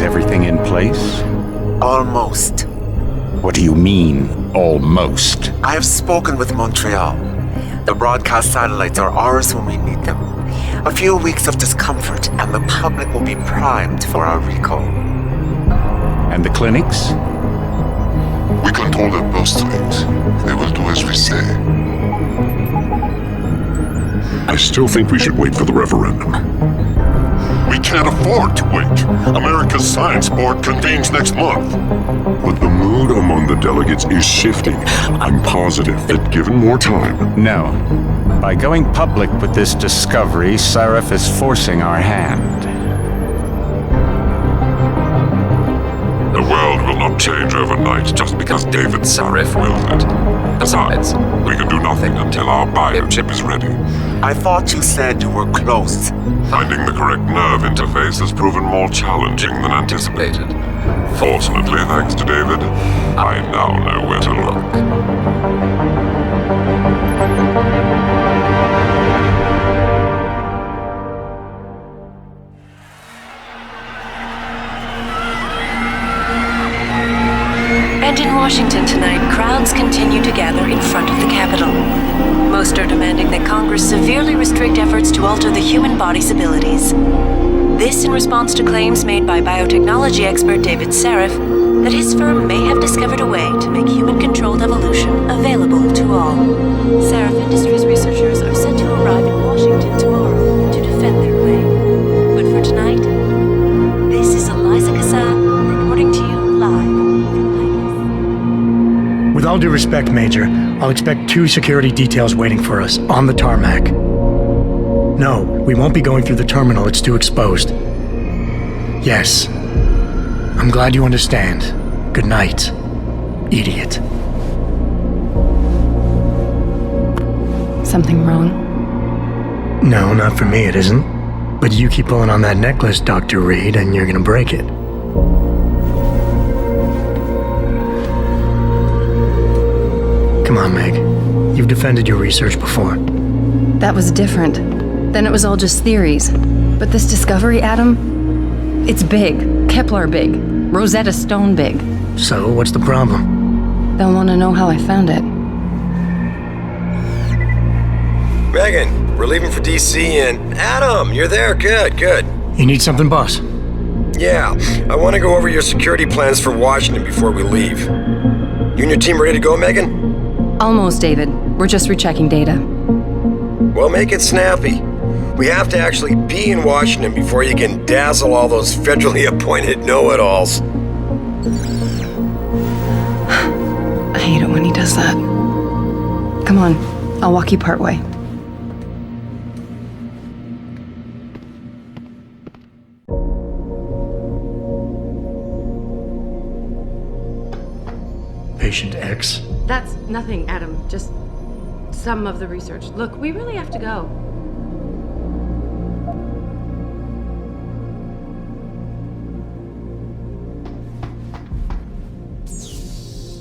Is everything in place? Almost. What do you mean, almost? I have spoken with Montreal. The broadcast satellites are ours when we need them. A few weeks of discomfort, and the public will be primed for our recall. And the clinics? We control their purse strings. They will do as we say. I still think we should wait for the referendum. We can't afford to wait. America's Science Board convenes next month. But the mood among the delegates is shifting. I'm positive that given more time... No. By going public with this discovery, Sarif is forcing our hand. The world will not change overnight just because David Sarif wills it. Besides, we can do nothing until our biochip is ready. I thought you said you were close. Finding the correct nerve interface has proven more challenging than anticipated. Fortunately, thanks to David, I now know where to look. And in Washington tonight, crowds continue to gather in front of the Capitol. Most are demanding that Congress severely restrict efforts to alter the human body's abilities. This in response to claims made by biotechnology expert David Sarif that his firm may have discovered a way to make human-controlled evolution available to all. Sarif Industries researchers are set to arrive in Washington tomorrow to defend their claim. But for tonight, this is Eliza Kassan reporting to you live. With all due respect, Major, I'll expect 2 security details waiting for us on the tarmac. No, we won't be going through the terminal, it's too exposed. Yes. I'm glad you understand. Good night, idiot. Something wrong? No, not for me it isn't. But you keep pulling on that necklace, Dr. Reed, and you're gonna break it. Come on, Meg. You've defended your research before. That was different. Then it was all just theories. But this discovery, Adam, it's big. Kepler big. Rosetta Stone big. So, what's the problem? They'll want to know how I found it. Megan, we're leaving for DC and... Adam, you're there. Good, good. You need something, boss? Yeah, I want to go over your security plans for Washington before we leave. You and your team ready to go, Megan? Almost, David. We're just rechecking data. Well, make it snappy. We have to actually be in Washington before you can dazzle all those federally appointed know-it-alls. I hate it when he does that. Come on, I'll walk you partway. Patient X? That's nothing, Adam. Just some of the research. Look, we really have to go.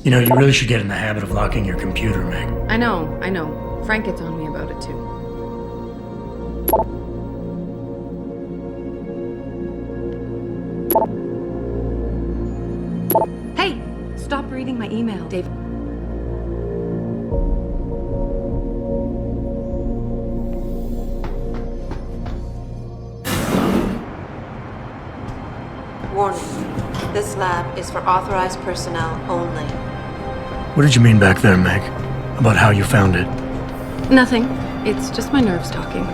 You know, you really should get in the habit of locking your computer, Meg. I know. Frank gets on me about it, too. Hey! Stop reading my email, David. Warning. This lab is for authorized personnel only. What did you mean back there, Meg? About how you found it? Nothing. It's just my nerves talking.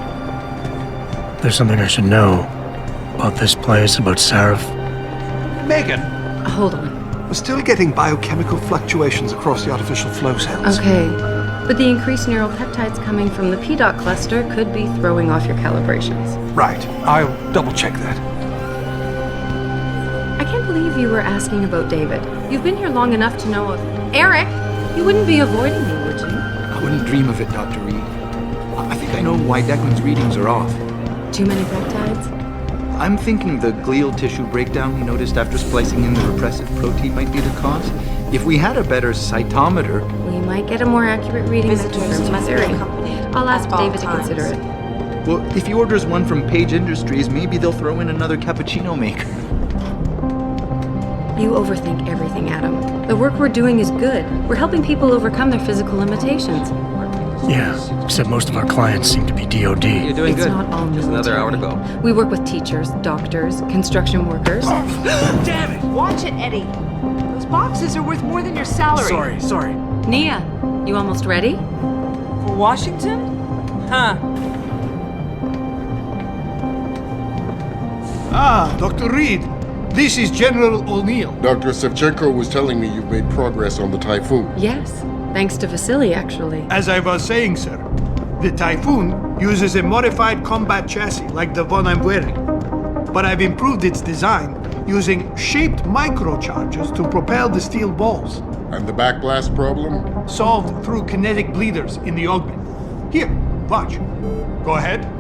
There's something I should know about this place, about Sarif. Megan! Hold on. We're still getting biochemical fluctuations across the artificial flow cells. Okay. But the increased neural peptides coming from the PDOT cluster could be throwing off your calibrations. Right. I'll double-check that. I can't believe you were asking about David. You've been here long enough to know of... Eric! You wouldn't be avoiding me, would you? I wouldn't dream of it, Dr. Reed. I think I know why Declan's readings are off. Too many peptides? I'm thinking the glial tissue breakdown we noticed after splicing in the repressive protein might be the cause. If we had a better cytometer... We might get a more accurate reading that confirms my theory. I'll ask David to consider it. Well, if he orders one from Page Industries, maybe they'll throw in another cappuccino maker. You overthink everything, Adam. The work we're doing is good. We're helping people overcome their physical limitations. Yeah, except most of our clients seem to be DOD. You're doing It's good. not all Just another hour to go. We work with teachers, doctors, construction workers. Damn it! Watch it, Eddie. Those boxes are worth more than your salary. Sorry. Nia, you almost ready? For Washington? Huh. Ah, Dr. Reed. This is General O'Neill. Dr. Sevchenko was telling me you've made progress on the Typhoon. Yes, thanks to Vasily, actually. As I was saying, sir, the Typhoon uses a modified combat chassis like the one I'm wearing. But I've improved its design using shaped microcharges to propel the steel balls. And the backblast problem? Solved through kinetic bleeders in the augment. Here, watch. Go ahead.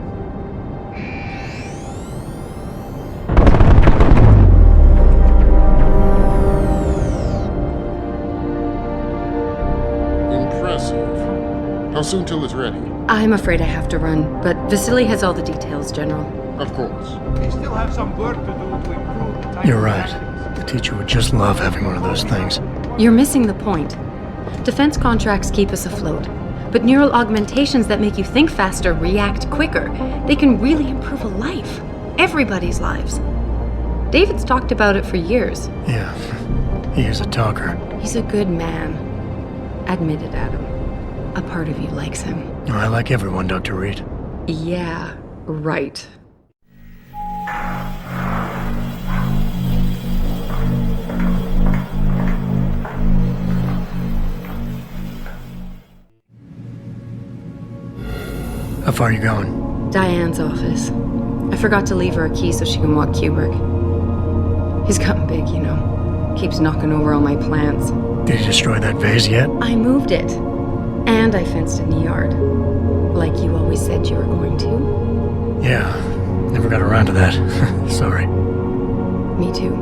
Impressive. How soon till it's ready? I'm afraid I have to run, but Vasily has all the details, General. Of course. We still have some work to do to improve the Typhoon. You're right. The teacher would just love having one of those things. You're missing the point. Defense contracts keep us afloat, but neural augmentations that make you think faster, react quicker, they can really improve a life. Everybody's lives. David's talked about it for years. Yeah, he is a talker. He's a good man. Admit it, Adam. A part of you likes him. I like everyone, Dr. Reed. Yeah, right. How far are you going? Diane's office. I forgot to leave her a key so she can walk Kubrick. He's gotten big, you know. Keeps knocking over all my plants. Did you destroy that vase yet? I moved it. And I fenced in the yard. Like you always said you were going to. Yeah, never got around to that. Sorry. Me too.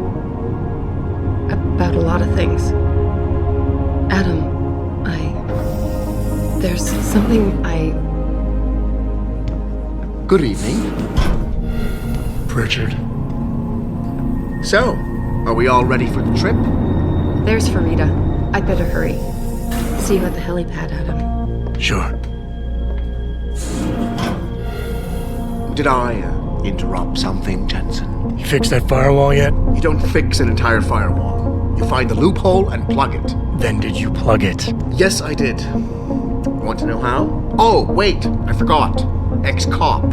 About a lot of things. Adam, there's something Good evening. Pritchard. So, are we all ready for the trip? There's Farida. I'd better hurry. See you at the helipad, Adam. Sure. Did I interrupt something, Jensen? You fixed that firewall yet? You don't fix an entire firewall. You find the loophole and plug it. Then did you plug it? Yes, I did. Want to know how? Oh, wait, I forgot. Ex-cop.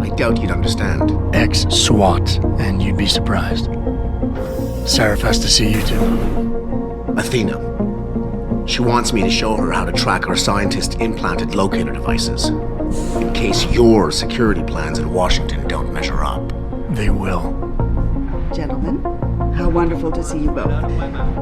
I doubt you'd understand. Ex-SWAT, and you'd be surprised. Sarah has to see you too. Athena. She wants me to show her how to track our scientist-implanted locator devices. In case your security plans in Washington don't measure up. They will. Gentlemen, how wonderful to see you both.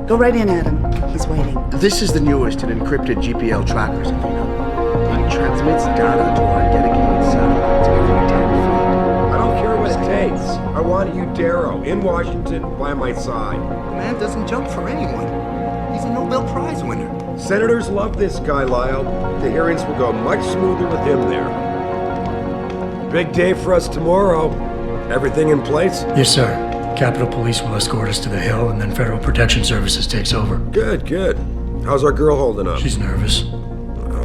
Go right in, Adam. He's waiting. This is the newest in encrypted GPL trackers, Athena. It transmits data to our dedicated satellites every 10 feet. I don't care what it takes. I want you, Darrow, in Washington, by my side. The man doesn't jump for anyone. He's a Nobel Prize winner. Senators love this guy, Lyle. The hearings will go much smoother with him there. Big day for us tomorrow. Everything in place? Yes, sir. Capitol Police will escort us to the Hill, and then Federal Protection Services takes over. Good, good. How's our girl holding up? She's nervous.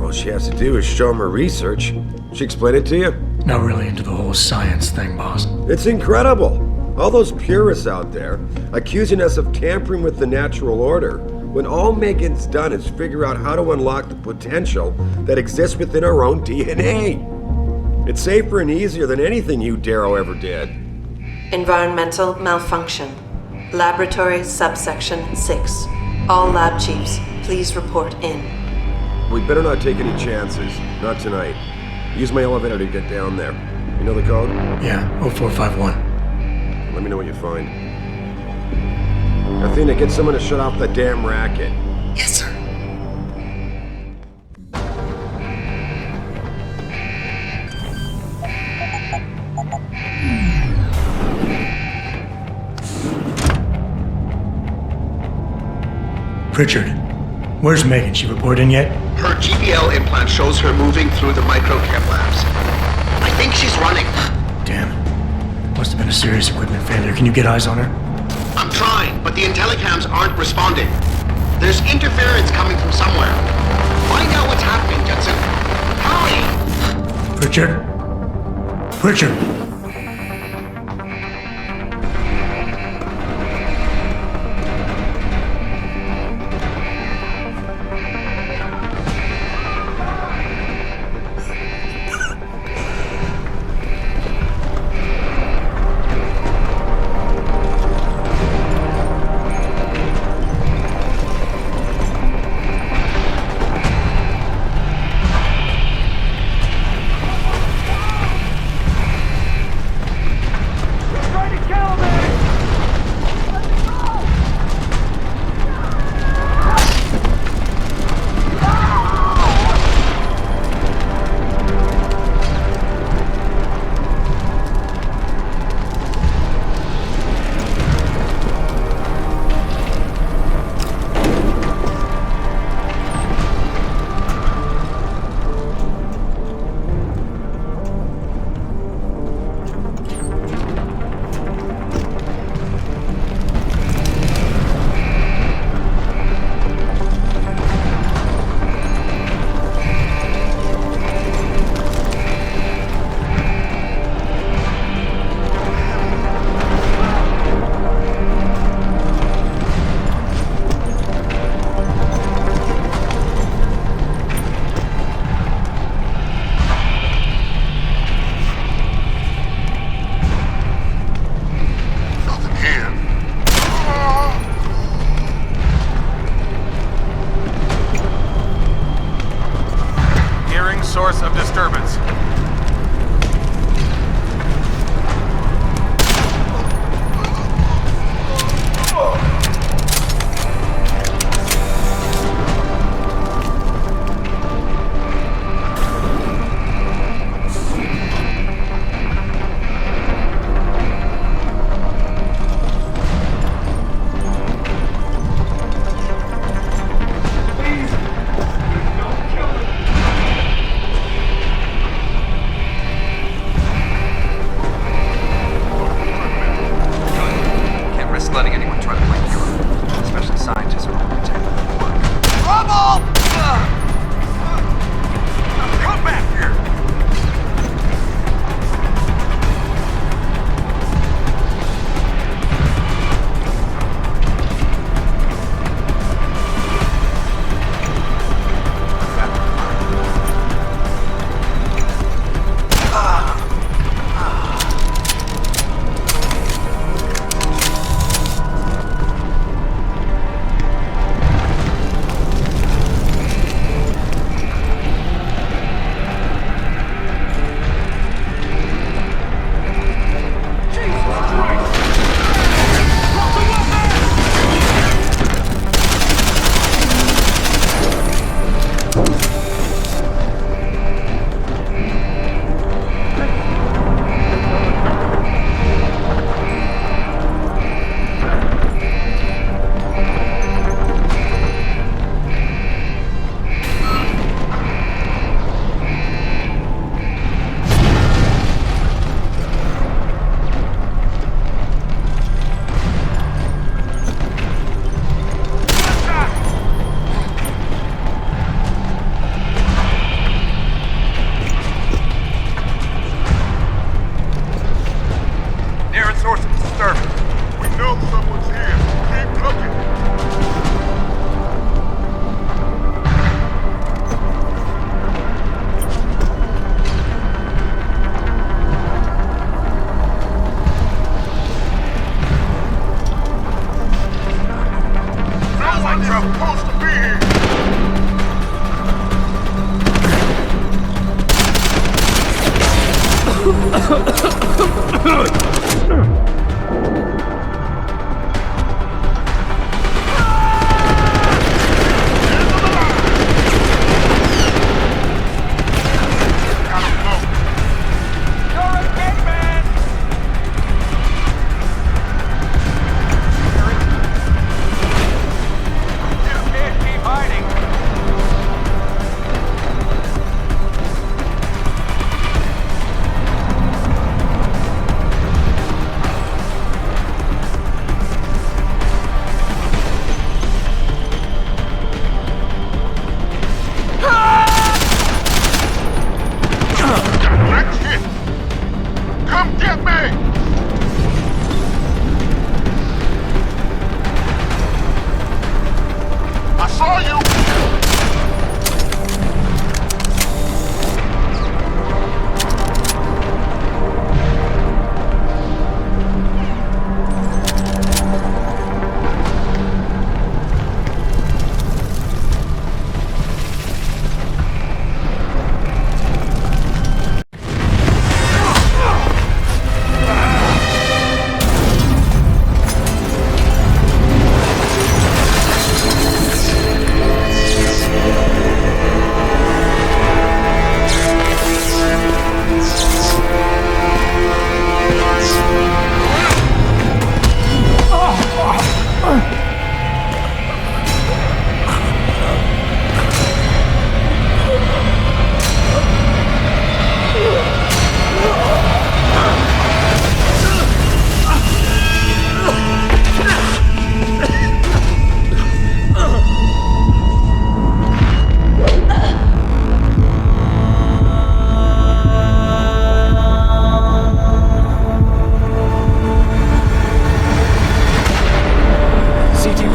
All she has to do is show him her research. She explain it to you? Not really into the whole science thing, boss. It's incredible. All those purists out there accusing us of tampering with the natural order, when all Megan's done is figure out how to unlock the potential that exists within our own DNA. It's safer and easier than anything you, Darrow, ever did. Environmental malfunction. Laboratory subsection 6. All lab chiefs, please report in. We better not take any chances. Not tonight. Use my elevator to get down there. You know the code? Yeah, 0451. Let me know what you find. Athena, get someone to shut off that damn racket. Yes, sir. Pritchard, where's Megan? She report in yet? Her GPL implant shows her moving through the microchem labs. I think she's running. Damn. Must have been a serious equipment failure. Can you get eyes on her? I'm trying. but the intellicams aren't responding. There's interference coming from somewhere. Find out what's happening, Judson. Hurry! Pritchard? Pritchard!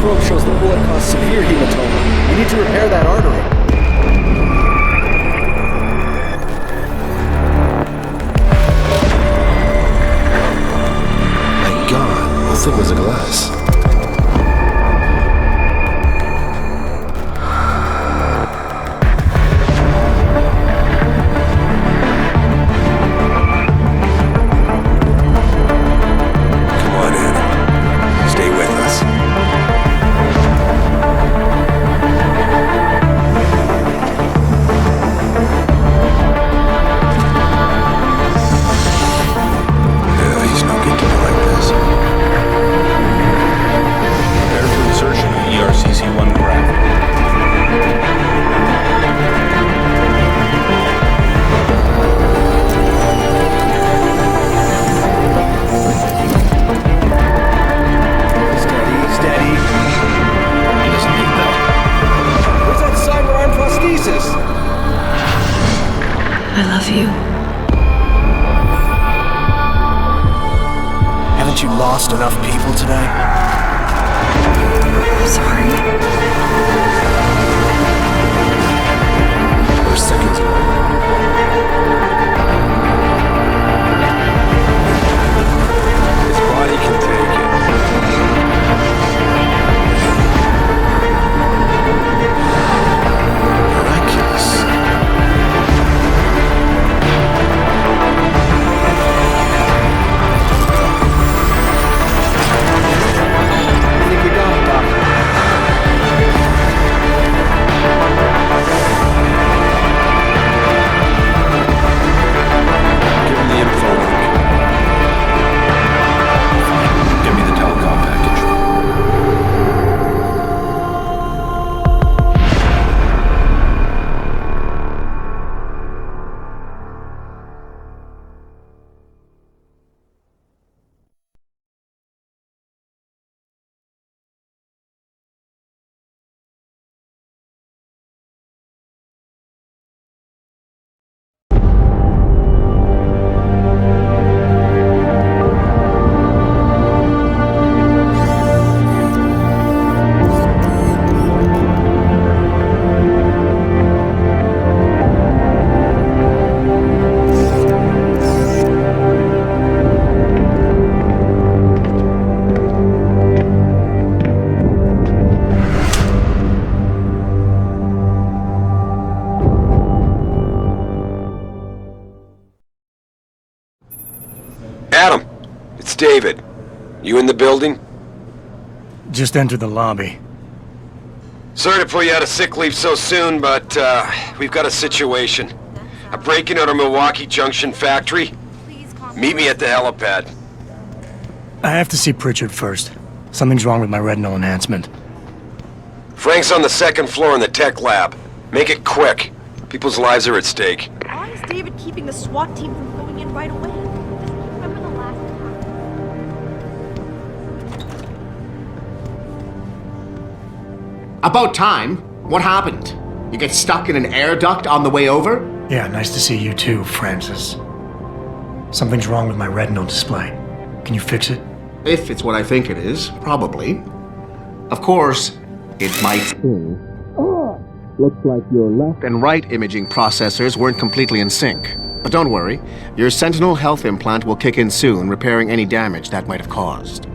probe shows the bullet caused severe hematoma. We need to repair that artery. My God, how thick was the glass? I love you. Haven't you lost enough people today? I'm sorry. We're seconds away. His body can take it. Miraculous. I think we got it, Doc. Give him the info link. Give me the telecom package. Adam, it's David. You in the building? Just entered the lobby. Sorry to pull you out of sick leave so soon, but we've got a situation. A break-in at our Milwaukee Junction factory. Meet me at the helipad. I have to see Pritchard first. Something's wrong with my retinal enhancement. Frank's on the second floor in the tech lab. Make it quick. People's lives are at stake. Why is David keeping the SWAT team from going in right away? Remember the last time? About time? What happened? You get stuck in an air duct on the way over? Yeah, nice to see you too, Francis. Something's wrong with my retinal display. Can you fix it? If it's what I think it is, probably. Of course, it might still. Looks like your left and right imaging processors weren't completely in sync. But don't worry, your Sentinel health implant will kick in soon, repairing any damage that might have caused.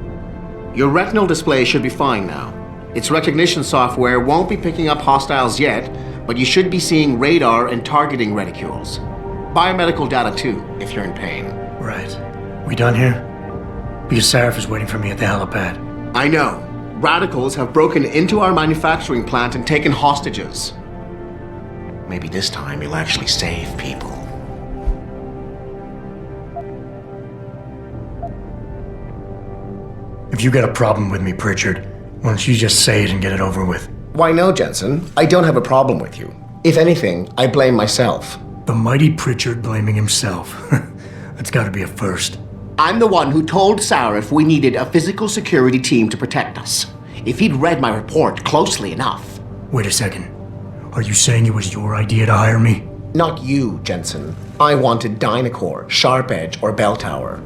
Your retinal display should be fine now. Its recognition software won't be picking up hostiles yet, but you should be seeing radar and targeting reticules. Biomedical data too, if you're in pain. Right. We done here? Biostar is waiting for me at the helipad. I know. Radicals have broken into our manufacturing plant and taken hostages. Maybe this time you'll actually save people. If you got a problem with me, Pritchard, why don't you just say it and get it over with? Why no, Jensen? I don't have a problem with you. If anything, I blame myself. The mighty Pritchard blaming himself. That's gotta be a first. I'm the one who told Sarif we needed a physical security team to protect us. If he'd read my report closely enough. Wait a second. Are you saying it was your idea to hire me? Not you, Jensen. I wanted Dynacore, Sharp Edge, or Bell Tower.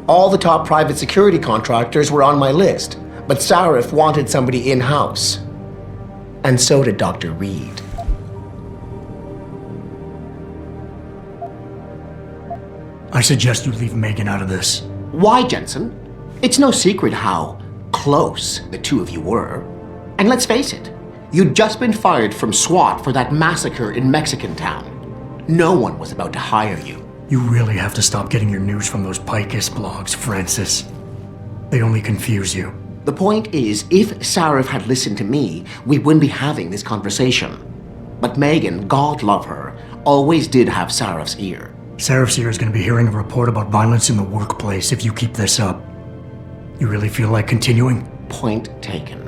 All the top private security contractors were on my list, But Sarif wanted somebody in-house. And so did Dr. Reed. I suggest you leave Megan out of this. Why, Jensen? It's no secret how close the two of you were. And let's face it, you'd just been fired from SWAT for that massacre in Mexican town. No one was about to hire you. You really have to stop getting your news from those Picus blogs, Francis. They only confuse you. The point is, if Sarif had listened to me, we wouldn't be having this conversation. But Megan, God love her, always did have Sarif's ear. Sarif's ear is going to be hearing a report about violence in the workplace if you keep this up. You really feel like continuing? Point taken.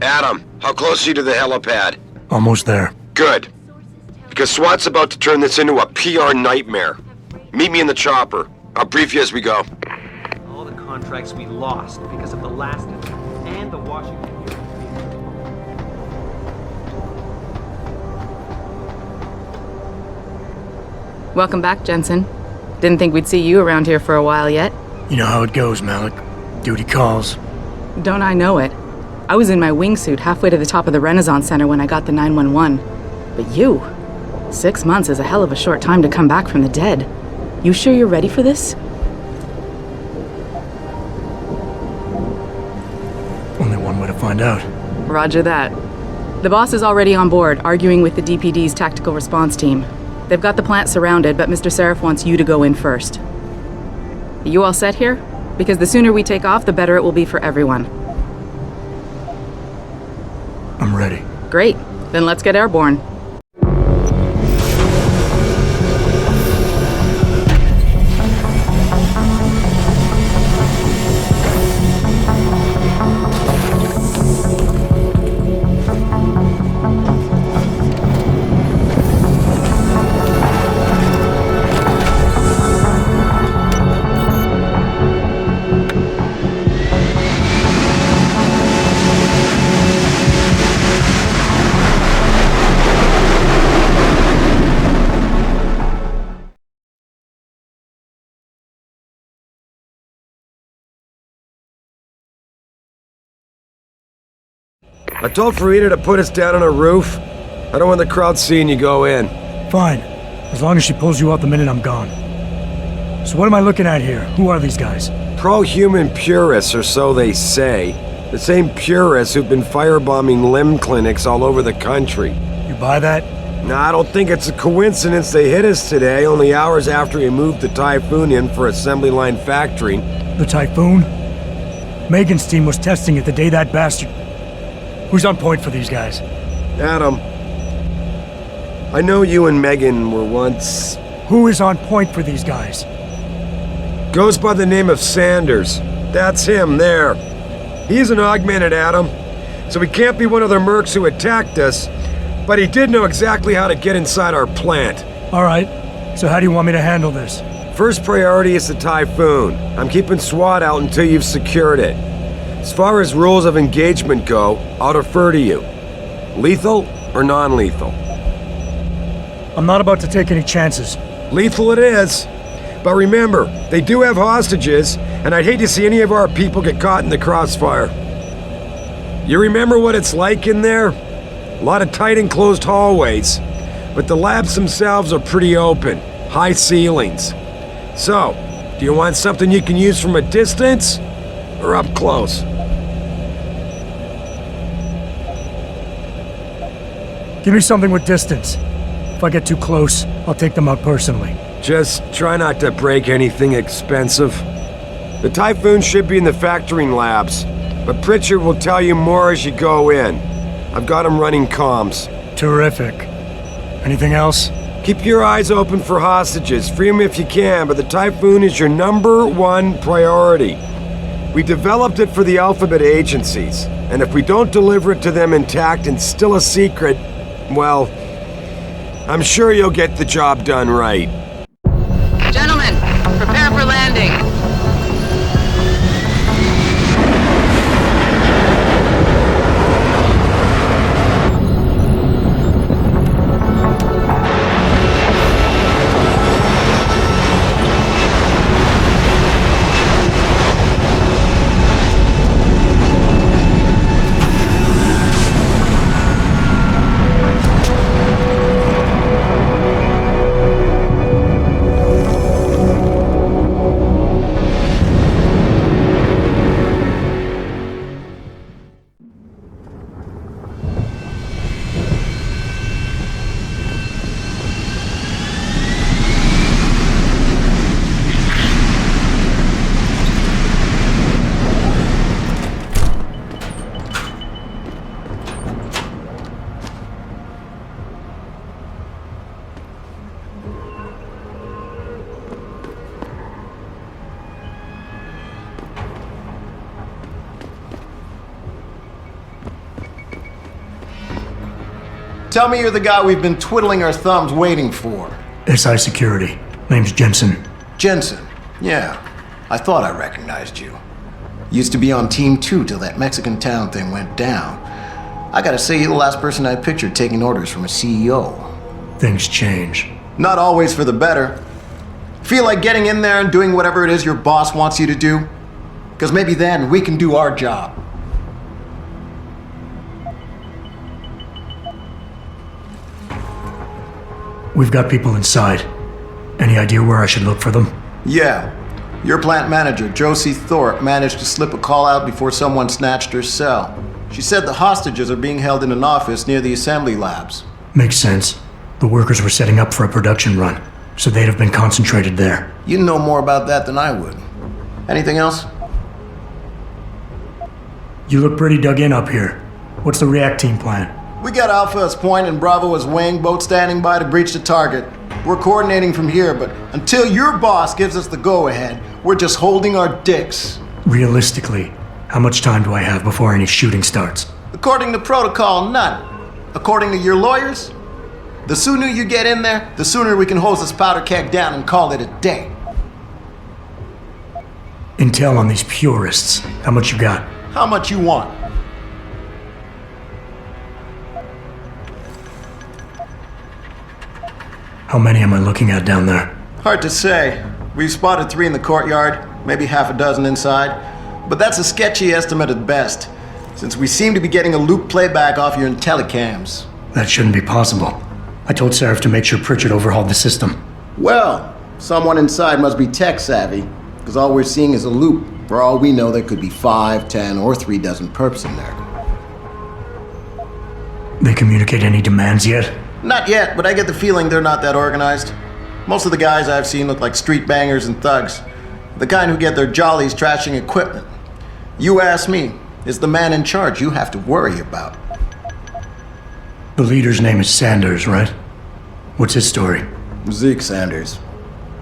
Adam, how close are you to the helipad? Almost there. Good. Because SWAT's about to turn this into a PR nightmare. Meet me in the chopper. I'll brief you as we go. All the contracts we lost because of the last attack and the Washington hearings. Welcome back, Jensen. Didn't think we'd see you around here for a while yet. You know how it goes, Malik. Duty calls. Don't I know it? I was in my wingsuit halfway to the top of the Renaissance Center when I got the 911. But you? 6 months is a hell of a short time to come back from the dead. You sure you're ready for this? Only one way to find out. Roger that. The boss is already on board, arguing with the DPD's tactical response team. They've got the plant surrounded, but Mr. Sarif wants you to go in first. Are you all set here? Because the sooner we take off, the better it will be for everyone. I'm ready. Great. Then let's get airborne. I told Farida to put us down on a roof. I don't want the crowd seeing you go in. Fine. As long as she pulls you out the minute I'm gone. So what am I looking at here? Who are these guys? Pro-human purists, or so they say. The same purists who've been firebombing limb clinics all over the country. You buy that? Nah, I don't think it's a coincidence they hit us today, only hours after we moved the Typhoon in for assembly line factory. The Typhoon? Megan's team was testing it the day that bastard... Who's on point for these guys? Adam. I know you and Megan were once... Who is on point for these guys? Goes by the name of Sanders. That's him, there. He's an augmented Adam, so he can't be one of the mercs who attacked us, but he did know exactly how to get inside our plant. Alright, so how do you want me to handle this? First priority is the Typhoon. I'm keeping SWAT out until you've secured it. As far as rules of engagement go, I'll defer to you. Lethal or non-lethal? I'm not about to take any chances. Lethal it is. But remember, they do have hostages, and I'd hate to see any of our people get caught in the crossfire. You remember what it's like in there? A lot of tight enclosed hallways, but the labs themselves are pretty open, high ceilings. So, Do you want something you can use from a distance? Or up close? Give me something with distance. If I get too close, I'll take them out personally. Just try not to break anything expensive. The Typhoon should be in the factoring labs, but Pritchard will tell you more as you go in. I've got him running comms. Terrific. Anything else? Keep your eyes open for hostages. Free them if you can, but the Typhoon is your #1 priority. We developed it for the Alphabet agencies, and if we don't deliver it to them intact and still a secret, well, I'm sure you'll get the job done right. Gentlemen, prepare for landing. Tell me you're the guy we've been twiddling our thumbs waiting for. SI Security. Name's Jensen. Jensen. Yeah. I thought I recognized you. Used to be on Team 2 till that Mexican town thing went down. I gotta say, you're the last person I pictured taking orders from a CEO. Things change. Not always for the better. Feel like getting in there and doing whatever it is your boss wants you to do? Because maybe then we can do our job. We've got people inside. Any idea where I should look for them? Yeah. Your plant manager, Josie Thorpe, managed to slip a call out before someone snatched her cell. She said the hostages are being held in an office near the assembly labs. Makes sense. The workers were setting up for a production run, so they'd have been concentrated there. You know more about that than I would. Anything else? You look pretty dug in up here. What's the react team plan? We got Alpha as point and Bravo as wing, both standing by to breach the target. We're coordinating from here, but until your boss gives us the go-ahead, we're just holding our dicks. Realistically, how much time do I have before any shooting starts? According to protocol, none. According to your lawyers, the sooner you get in there, the sooner we can hose this powder keg down and call it a day. Intel on these purists. How much you got? How much you want? How many am I looking at down there? Hard to say. We've spotted 3 in the courtyard, maybe half a dozen inside. But that's a sketchy estimate at best, since we seem to be getting a loop playback off your telecams. That shouldn't be possible. I told Seraph to make sure Pritchard overhauled the system. Well, someone inside must be tech savvy, because all we're seeing is a loop. For all we know, there could be 5, 10, or 3 dozen perps in there. They communicate any demands yet? Not yet, but I get the feeling they're not that organized. Most of the guys I've seen look like street bangers and thugs. The kind who get their jollies trashing equipment. You ask me, it's the man in charge you have to worry about. The leader's name is Sanders, right? What's his story? Zeke Sanders.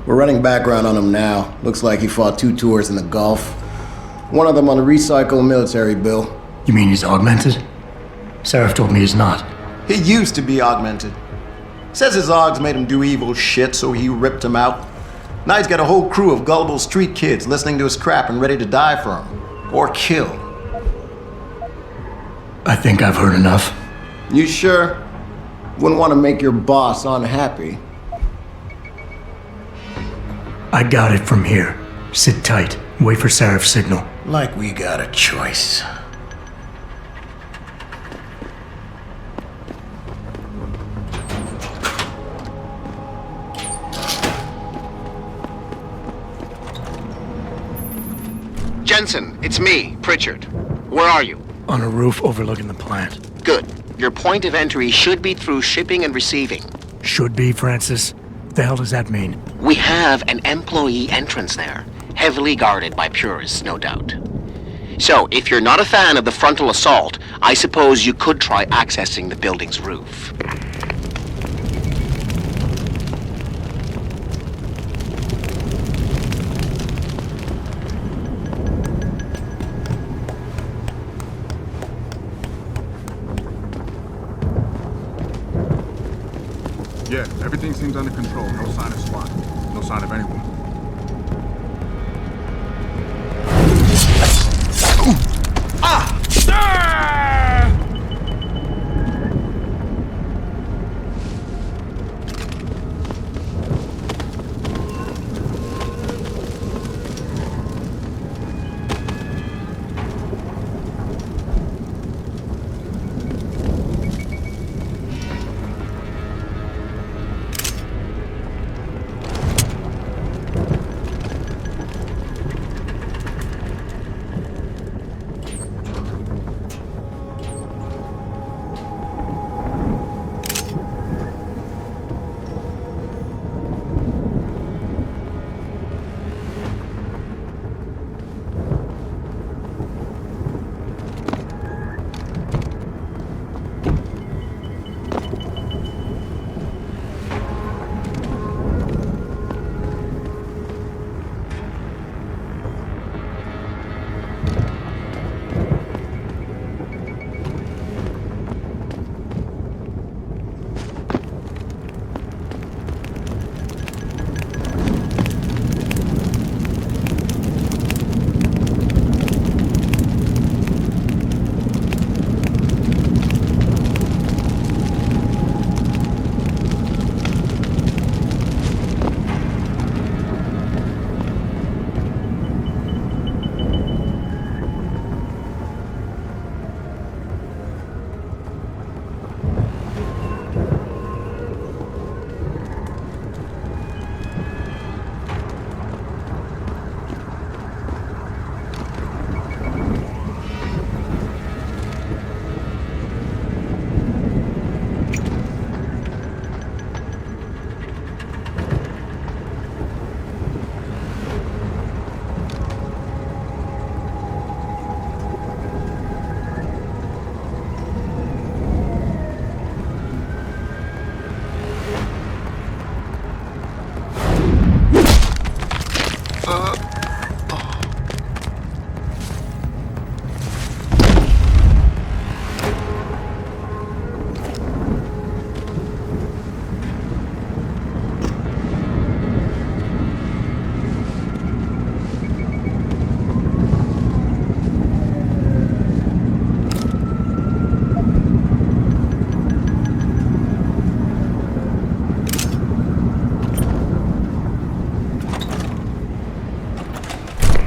We're running background on him now. Looks like he fought 2 tours in the Gulf. One of them on a recycled military bill. You mean he's augmented? Seraph told me he's not. He used to be augmented. Says his Augs made him do evil shit, so he ripped him out. Now he's got a whole crew of gullible street kids listening to his crap and ready to die for him. Or kill. I think I've heard enough. You sure? Wouldn't want to make your boss unhappy. I got it from here. Sit tight. Wait for Seraph's signal. Like we got a choice. Jensen, it's me, Pritchard. Where are you? On a roof overlooking the plant. Good. Your point of entry should be through shipping and receiving. Should be, Francis? What the hell does that mean? We have an employee entrance there, heavily guarded by purists, no doubt. So, if you're not a fan of the frontal assault, I suppose you could try accessing the building's roof. Yeah, everything seems under control. No sign of SWAT. No sign of anyone.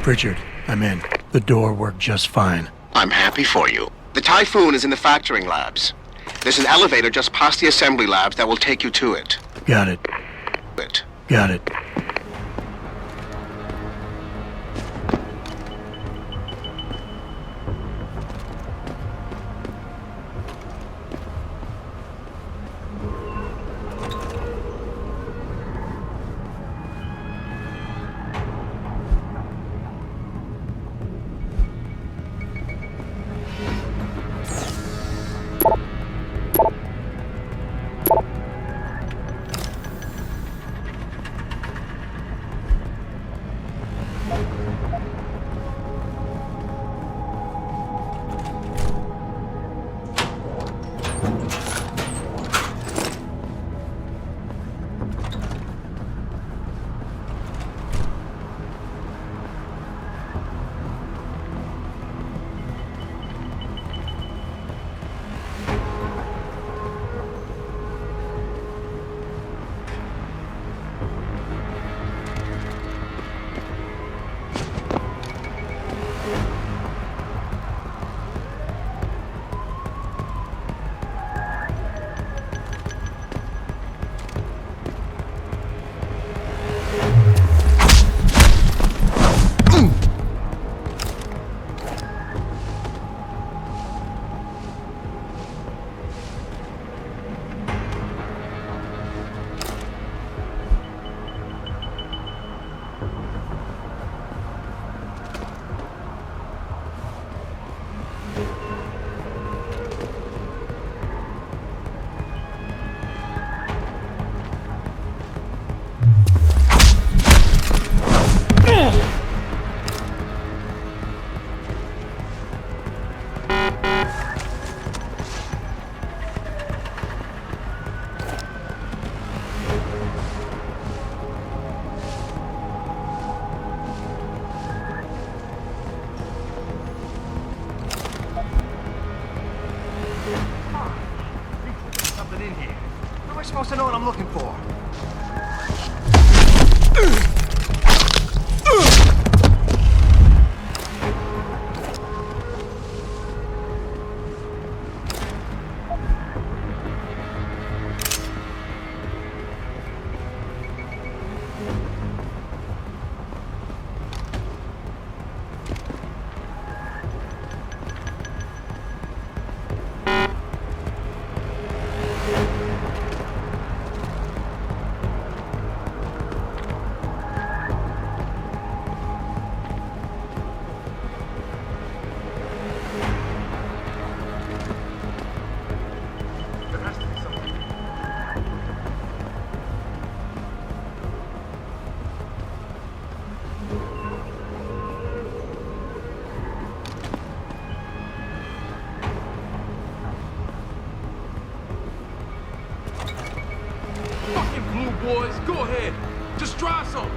Pritchard, I'm in. The door worked just fine. I'm happy for you. The Typhoon is in the factoring labs. There's an elevator just past the assembly labs that will take you to it. Got it. Got it. supposed to know what I'm looking for? Boys, go ahead. Just try some.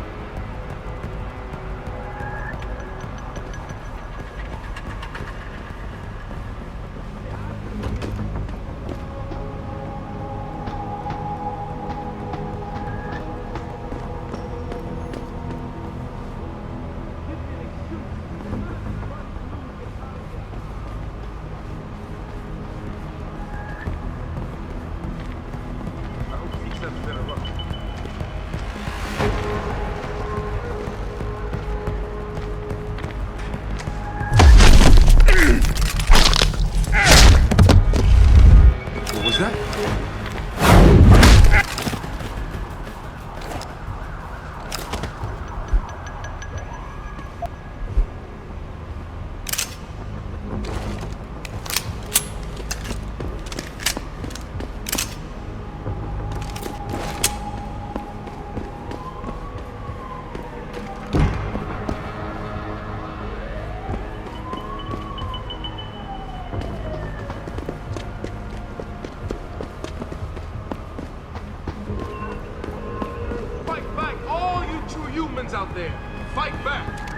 Out there, fight back!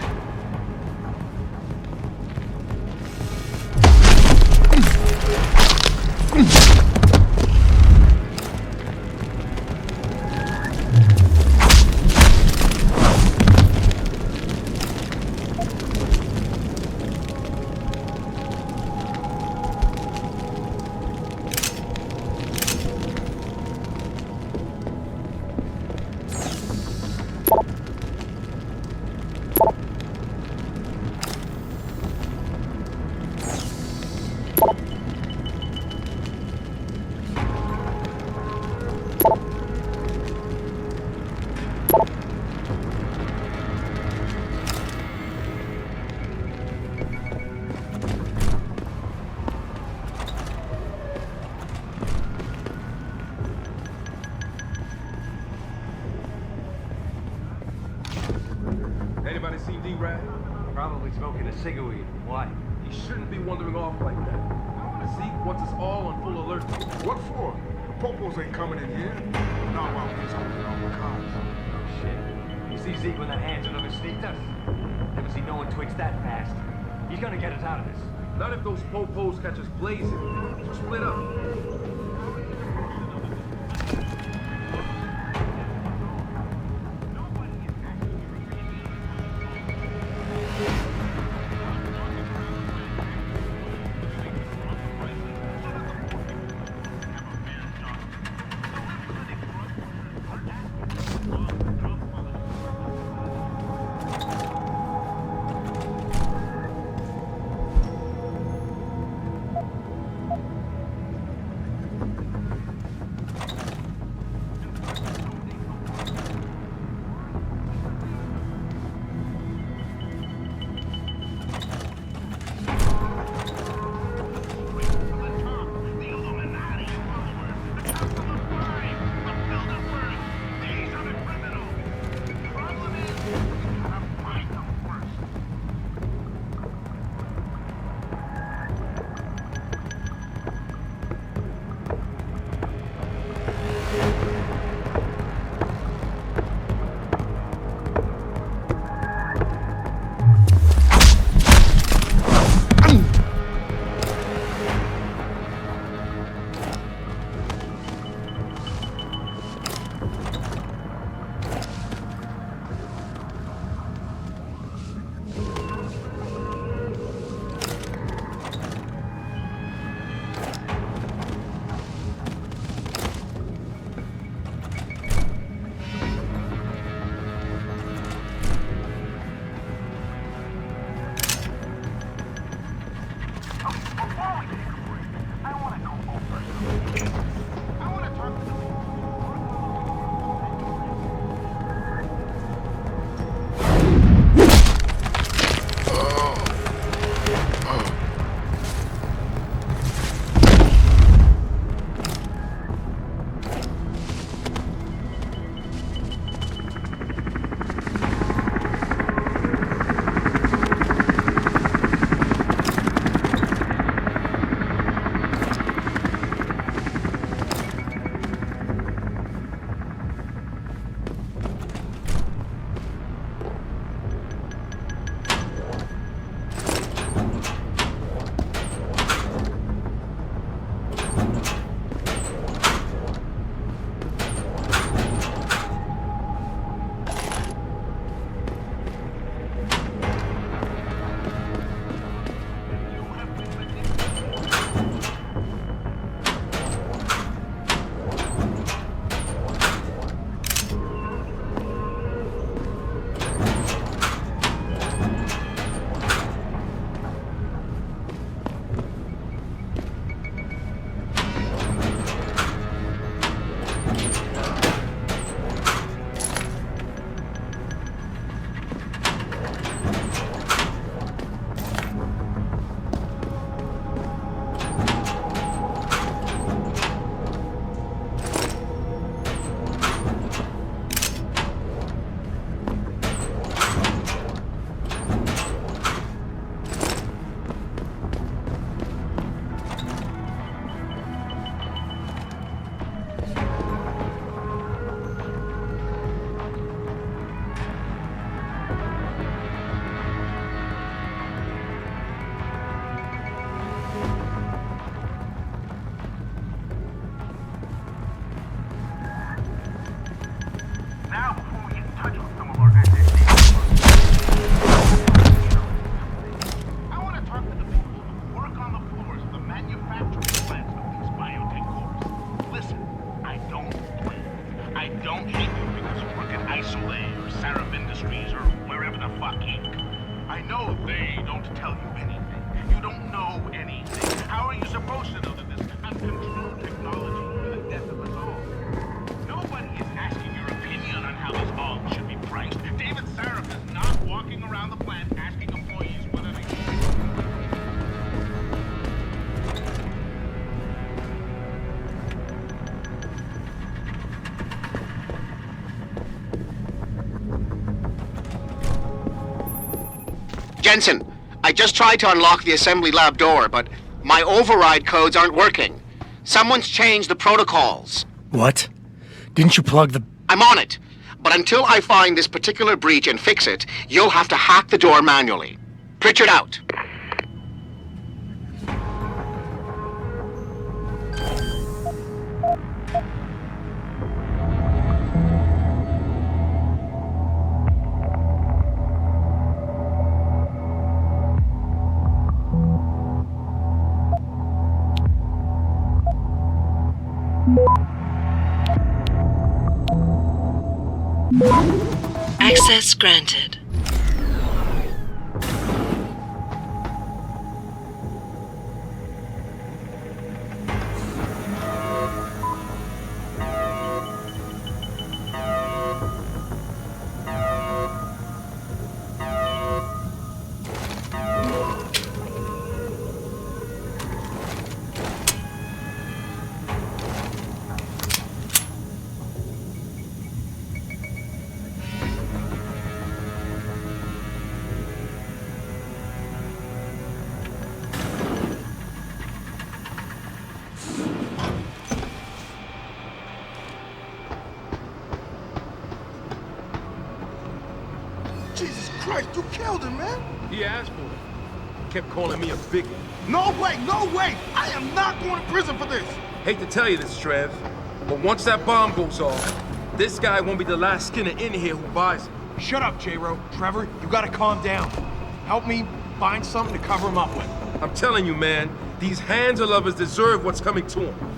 Anybody seen D-Rad? Probably smoking a cigarette. Why? He shouldn't be wandering off like that. Zeke wants us all on full alert. What for? The popos ain't coming in here. Not while he's holding on the cars. Oh, shit. You see Zeke with the hands on other sneaked us? Never seen no one twitch that fast. He's gonna get us out of this. Not if those popos catch us blazing. So split up. Jensen, I just tried to unlock the assembly lab door, but my override codes aren't working. Someone's changed the protocols. What? Didn't you plug the... I'm on it. But until I find this particular breach and fix it, you'll have to hack the door manually. Pritchard out. Access granted. Jesus Christ, you killed him, man! He asked for it. Kept calling me a bigot. No way, no way! I am not going to prison for this! Hate to tell you this, Trev, but once that bomb goes off, this guy won't be the last skinner in here who buys it. Shut up, J-Ro. Trevor, you gotta calm down. Help me find something to cover him up with. I'm telling you, man, these Hansa lovers deserve what's coming to them.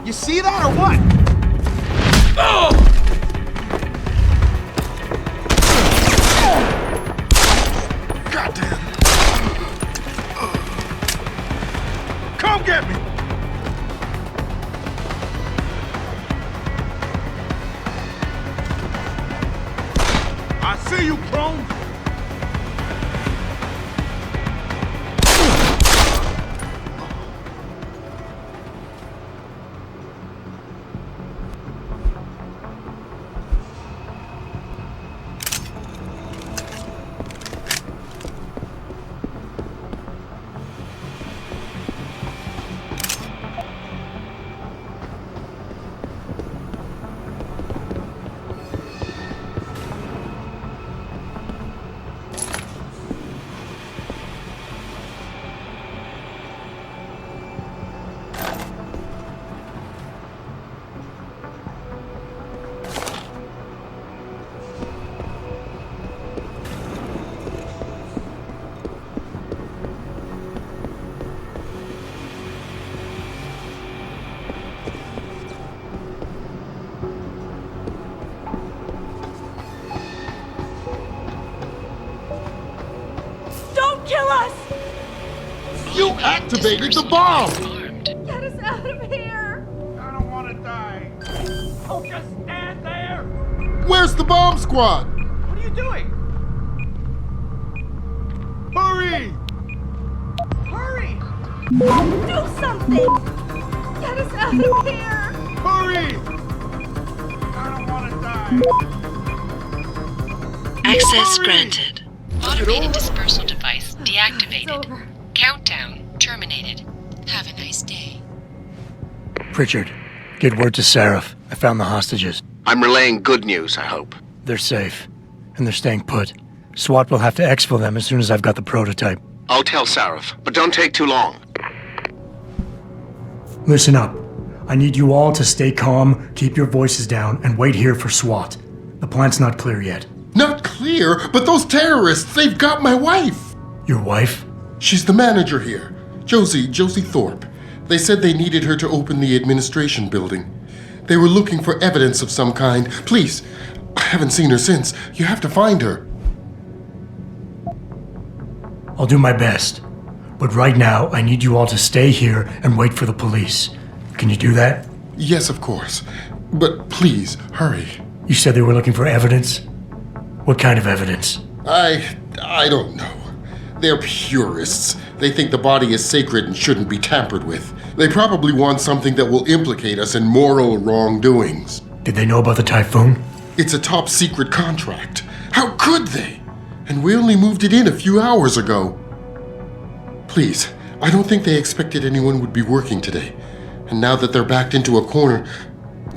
You see that or what? Oh! Goddamn. Come get me! I see you, prone! Kill us! You activated the bomb! Get us out of here! I don't want to die. Oh, just stand there! Where's the bomb squad? What are you doing? Hurry! Hurry! Do something! Get us out of here! Hurry! I don't want to die. Access granted. Automated dispersal device deactivated. Countdown terminated. Have a nice day. Pritchard, get word to Seraph. I found the hostages. I'm relaying good news, I hope. They're safe, and they're staying put. SWAT will have to exfil them as soon as I've got the prototype. I'll tell Seraph, but don't take too long. Listen up. I need you all to stay calm, keep your voices down, and wait here for SWAT. The plant's not clear yet. Not clear, but those terrorists, they've got my wife! Your wife? She's the manager here. Josie Thorpe. They said they needed her to open the administration building. They were looking for evidence of some kind. Please, I haven't seen her since. You have to find her. I'll do my best. But right now, I need you all to stay here and wait for the police. Can you do that? Yes, of course. But please, hurry. You said they were looking for evidence? What kind of evidence? I don't know. They're purists. They think the body is sacred and shouldn't be tampered with. They probably want something that will implicate us in moral wrongdoings. Did they know about the typhoon? It's a top secret contract. How could they? And we only moved it in a few hours ago. Please, I don't think they expected anyone would be working today. And now that they're backed into a corner,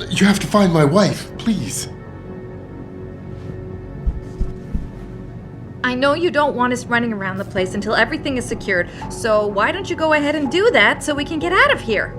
you have to find my wife, please. I know you don't want us running around the place until everything is secured, so why don't you go ahead and do that so we can get out of here?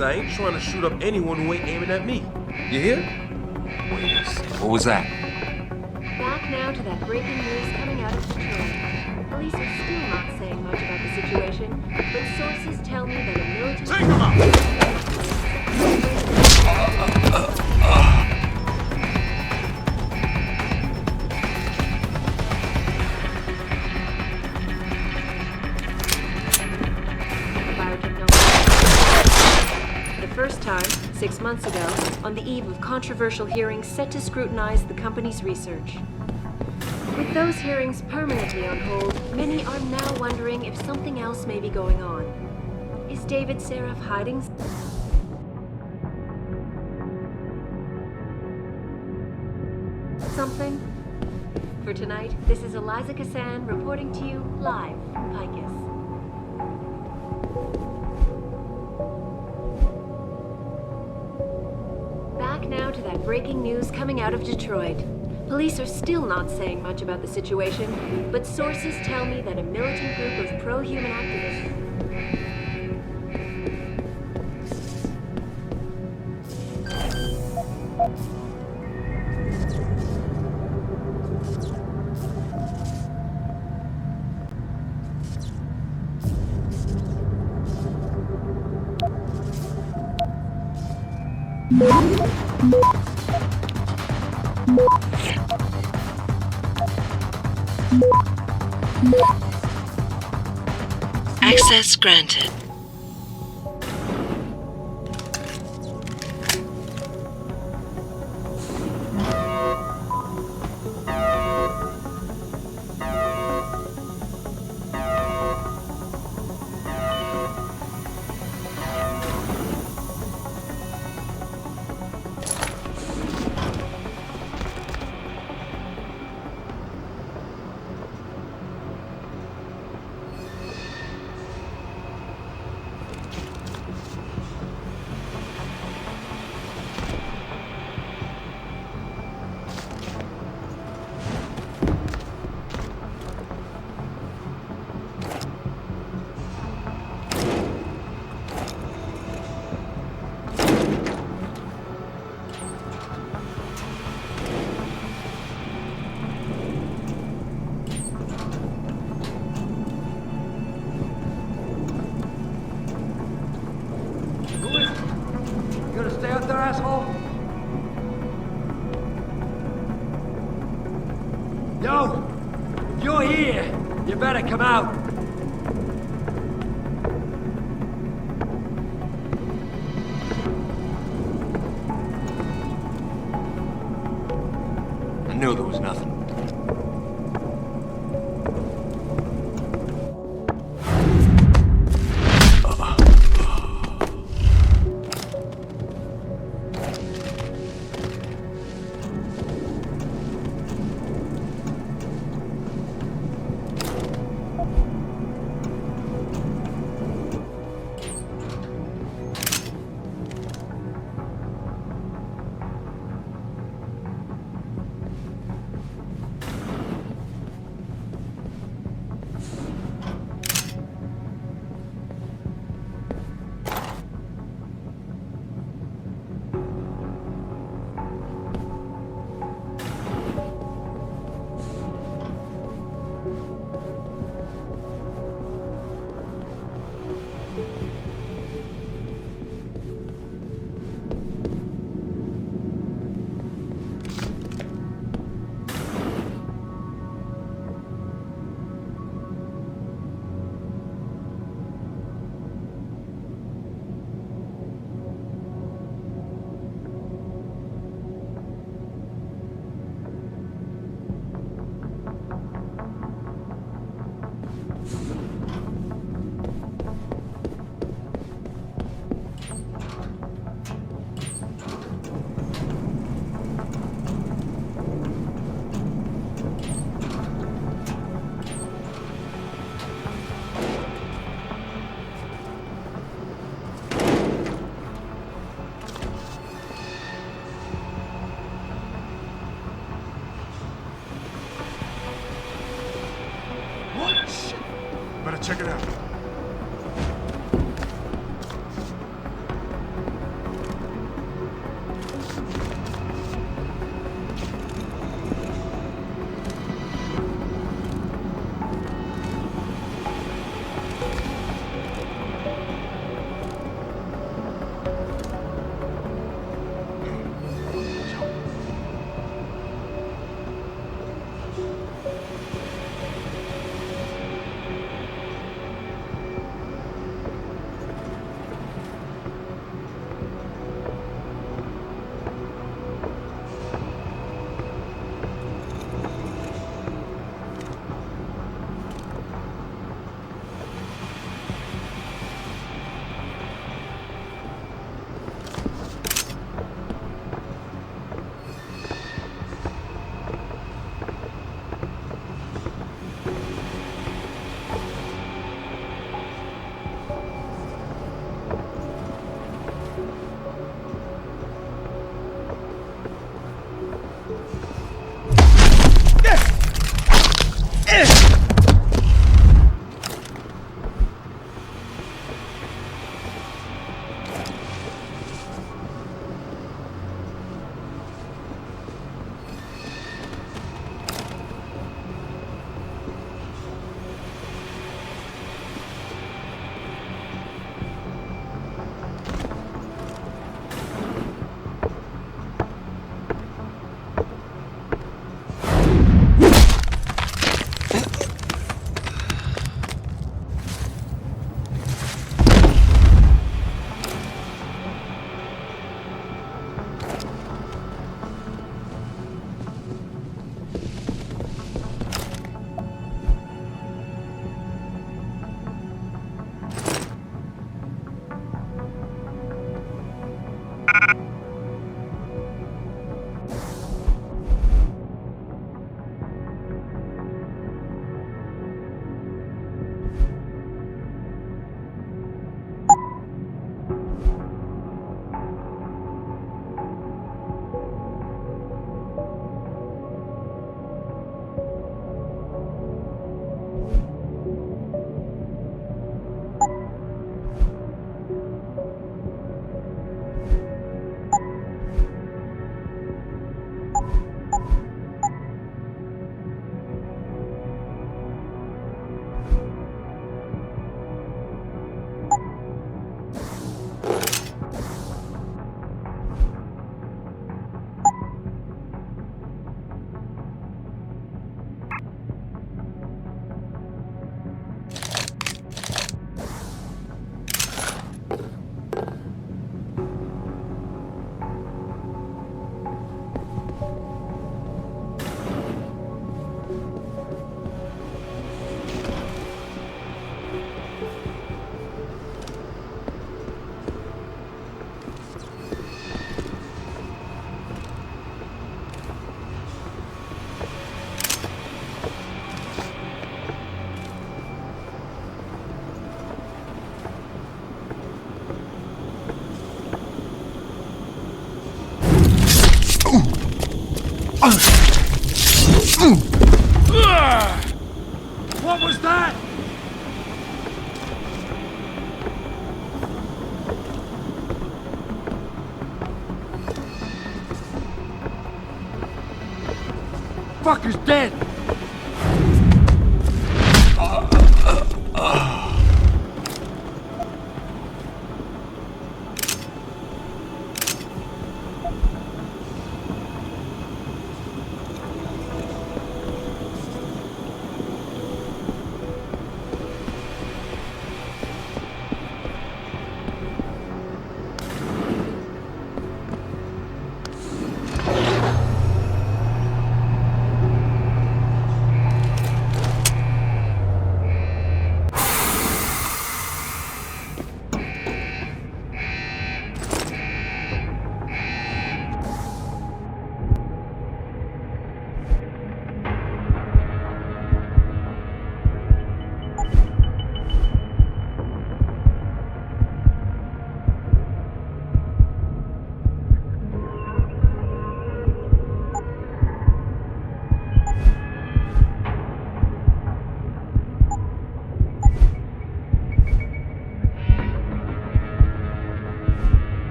Cause I ain't trying to shoot up anyone who ain't aiming at me. You hear? Wait a second. What was that? Back now to that breaking news coming out of Detroit. Police are still not saying much about the situation, but sources tell me that a military... Take him out! First time, 6 months ago, on the eve of controversial hearings set to scrutinize the company's research. With those hearings permanently on hold, many are now wondering if something else may be going on. Is David Seraph hiding? Something? For tonight, this is Eliza Kassan reporting to you live from Picus. Now to that breaking news coming out of Detroit. Police are still not saying much about the situation, but sources tell me that a militant group of pro-human activists... Access granted. Come out! I knew there was nothing. Check it out. What was that? Fucker's dead!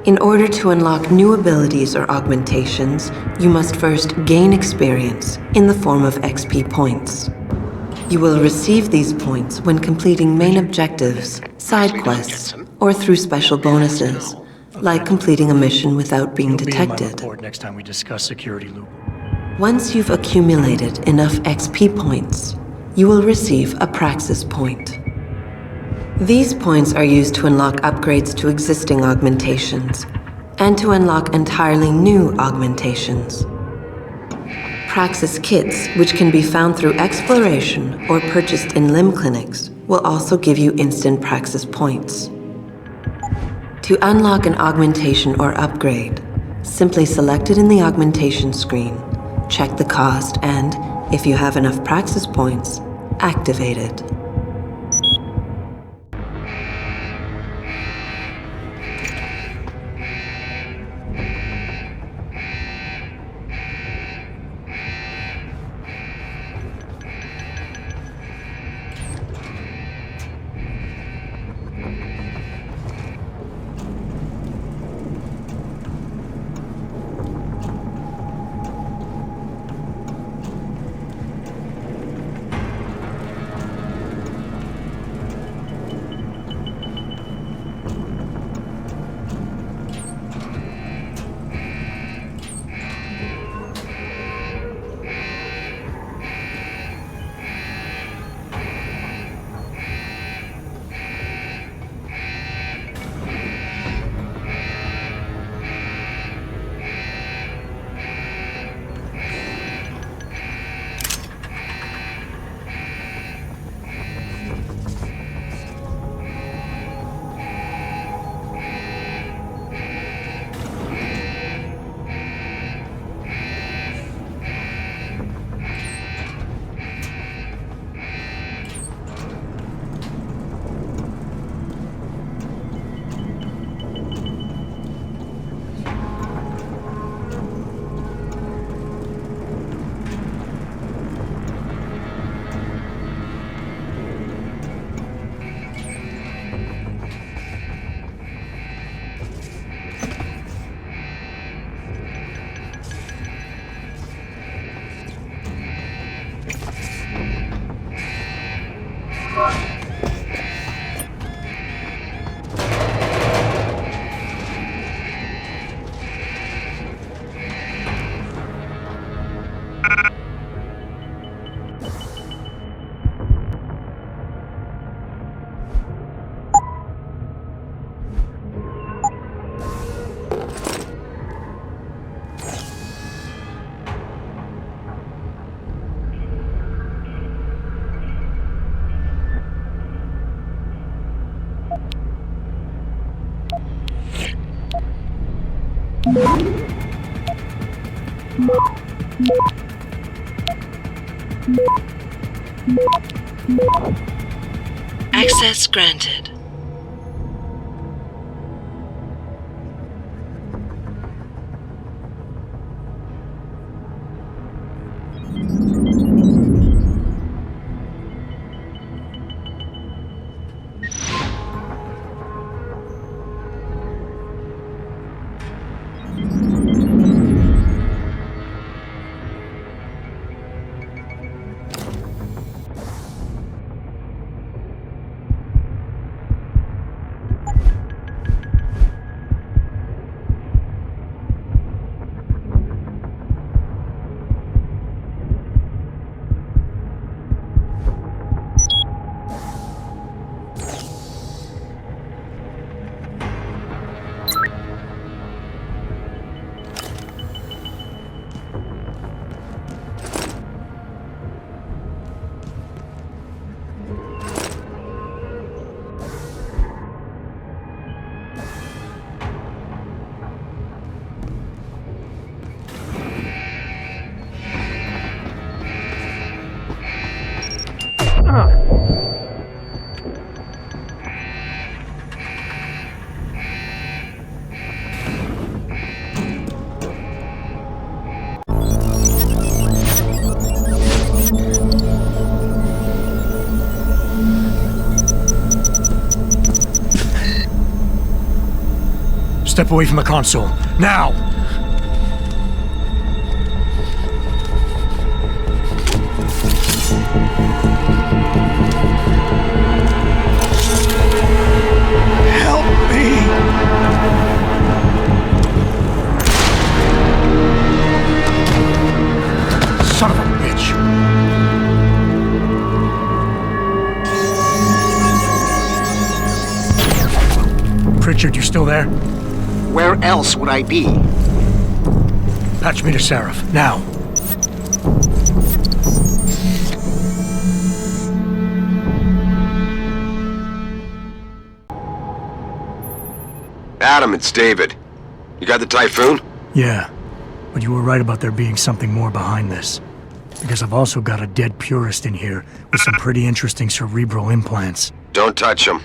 In order to unlock new abilities or augmentations, you must first gain experience in the form of XP points. You will receive these points when completing main objectives, side quests, or through special bonuses, like completing a mission without being detected. Next time we discuss security loop. Once you've accumulated enough XP points, you will receive a Praxis point. These points are used to unlock upgrades to existing augmentations, and to unlock entirely new augmentations. Praxis kits, which can be found through exploration or purchased in limb clinics, will also give you instant Praxis points. To unlock an augmentation or upgrade, simply select it in the augmentation screen, check the cost, and, if you have enough Praxis points, activate it. Access granted. Step away from the console. Now! Help me! Son of a bitch! Pritchard, you still there? Where else would I be? Patch me to Seraph, now. Adam, it's David. You got the Typhoon? Yeah, but you were right about there being something more behind this. Because I've also got a dead purist in here with some pretty interesting cerebral implants. Don't touch him.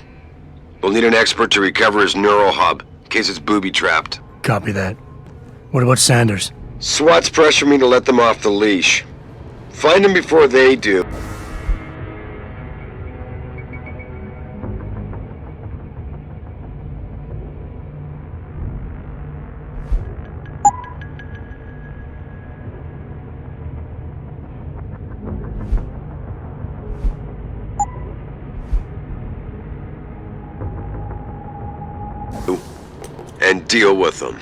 We'll need an expert to recover his neural hub, in case it's booby-trapped. Copy that. What about Sanders? SWAT's pressuring me to let them off the leash. Find him before they do. And deal with them.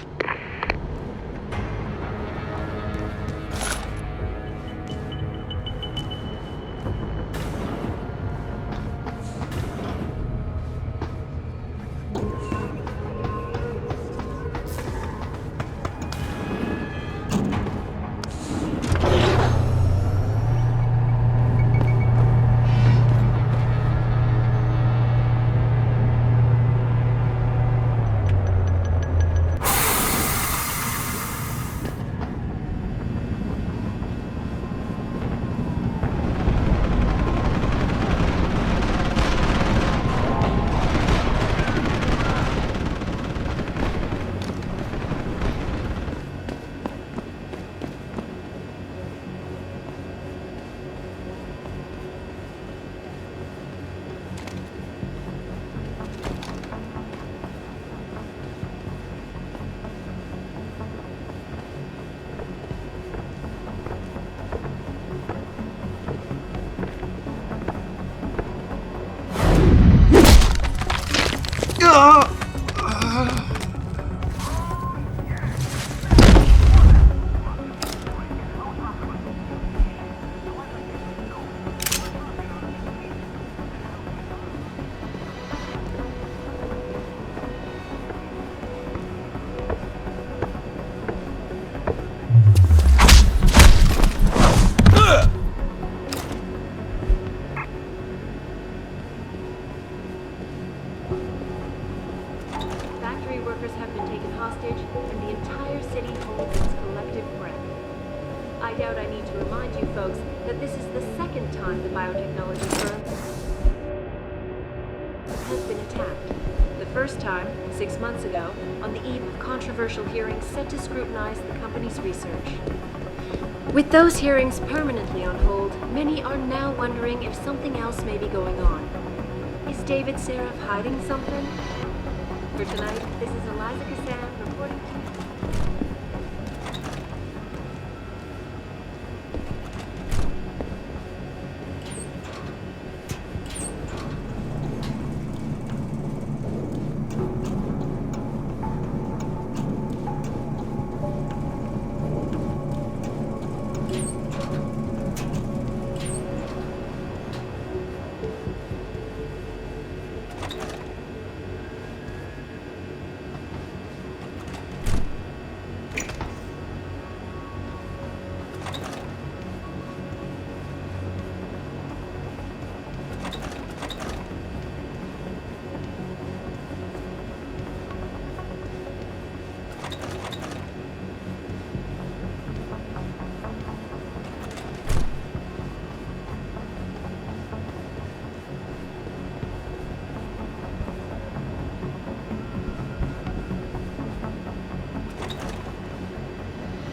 Set to scrutinize the company's research. With those hearings permanently on hold, many are now wondering if something else may be going on. Is David Seraph hiding something? For tonight, this is Eliza Kassan reporting to you.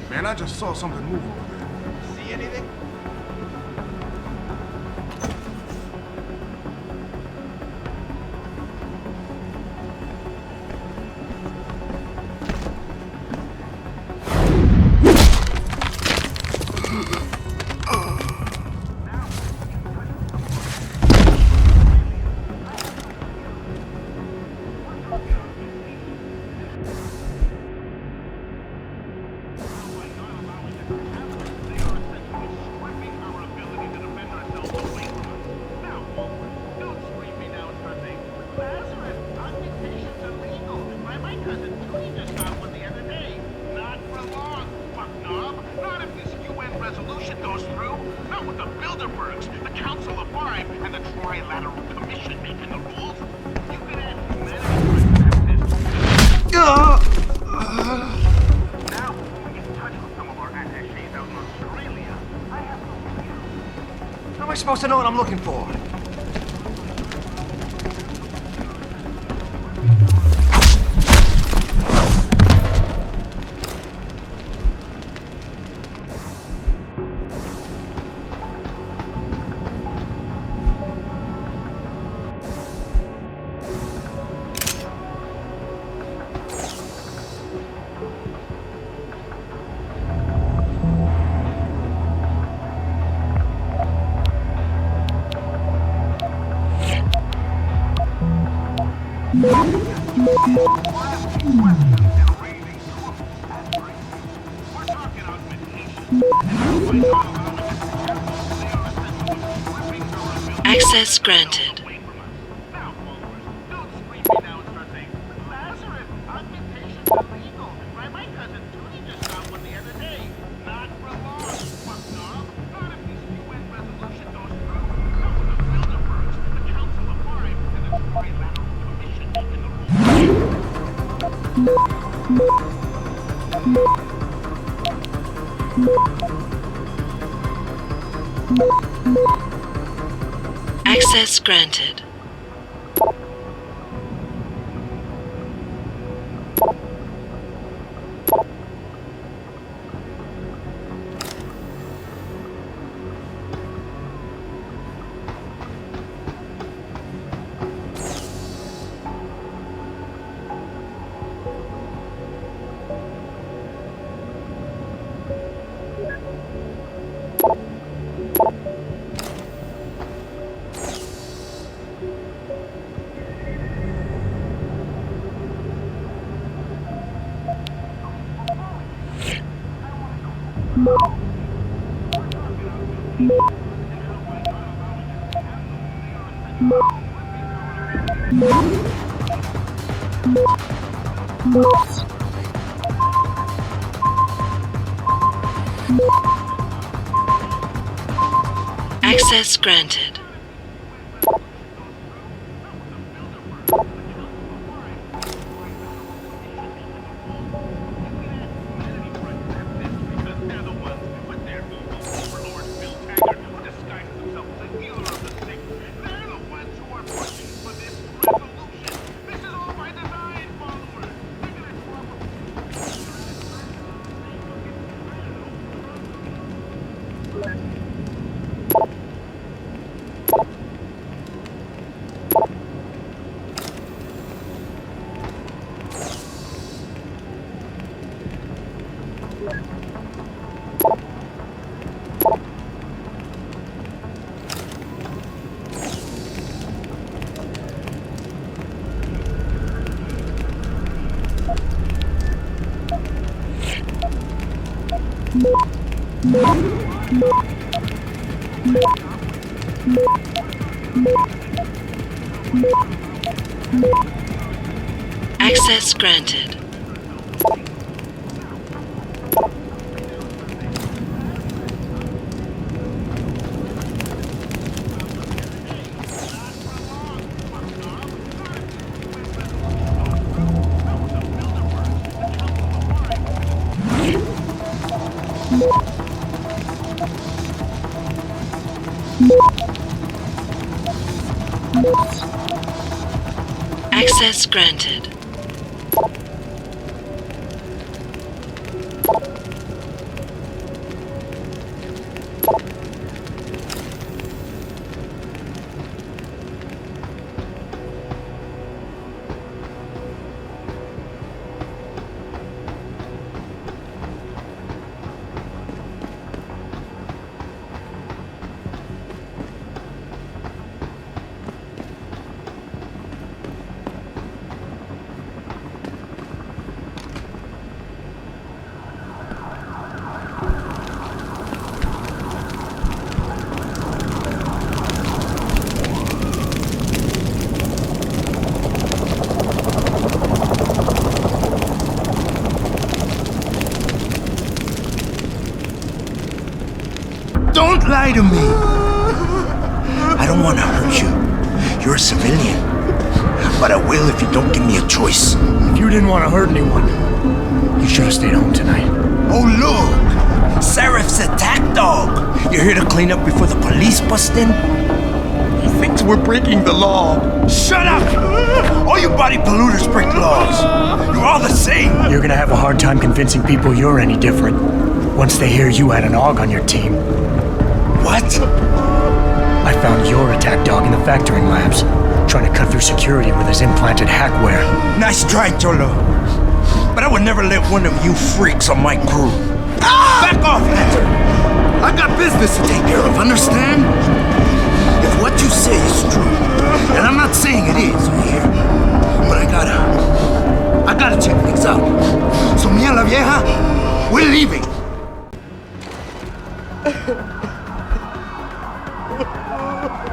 Man, I just saw something move over there. See anything? How am I supposed to know what I'm looking for? Access granted. Access granted. Access granted. Access granted. Access granted. lie to me. I don't want to hurt you. You're a civilian. But I will if you don't give me a choice. If you didn't want to hurt anyone, you should have stayed home tonight. Oh, look! Seraph's attack dog! You're here to clean up before the police bust in? He thinks we're breaking the law. Shut up! All you body polluters break laws. You're all the same. You're gonna have a hard time convincing people you're any different once they hear you had an AUG on your team. What? I found your attack dog in the factoring labs, trying to cut through security with his implanted hackware. Nice try, Cholo. But I would never let one of you freaks on my crew. Ah! Back off, Hunter! I got business to take care of, understand? If what you say is true, and I'm not saying it is here, but I gotta check things out. So, mia la vieja, we're leaving.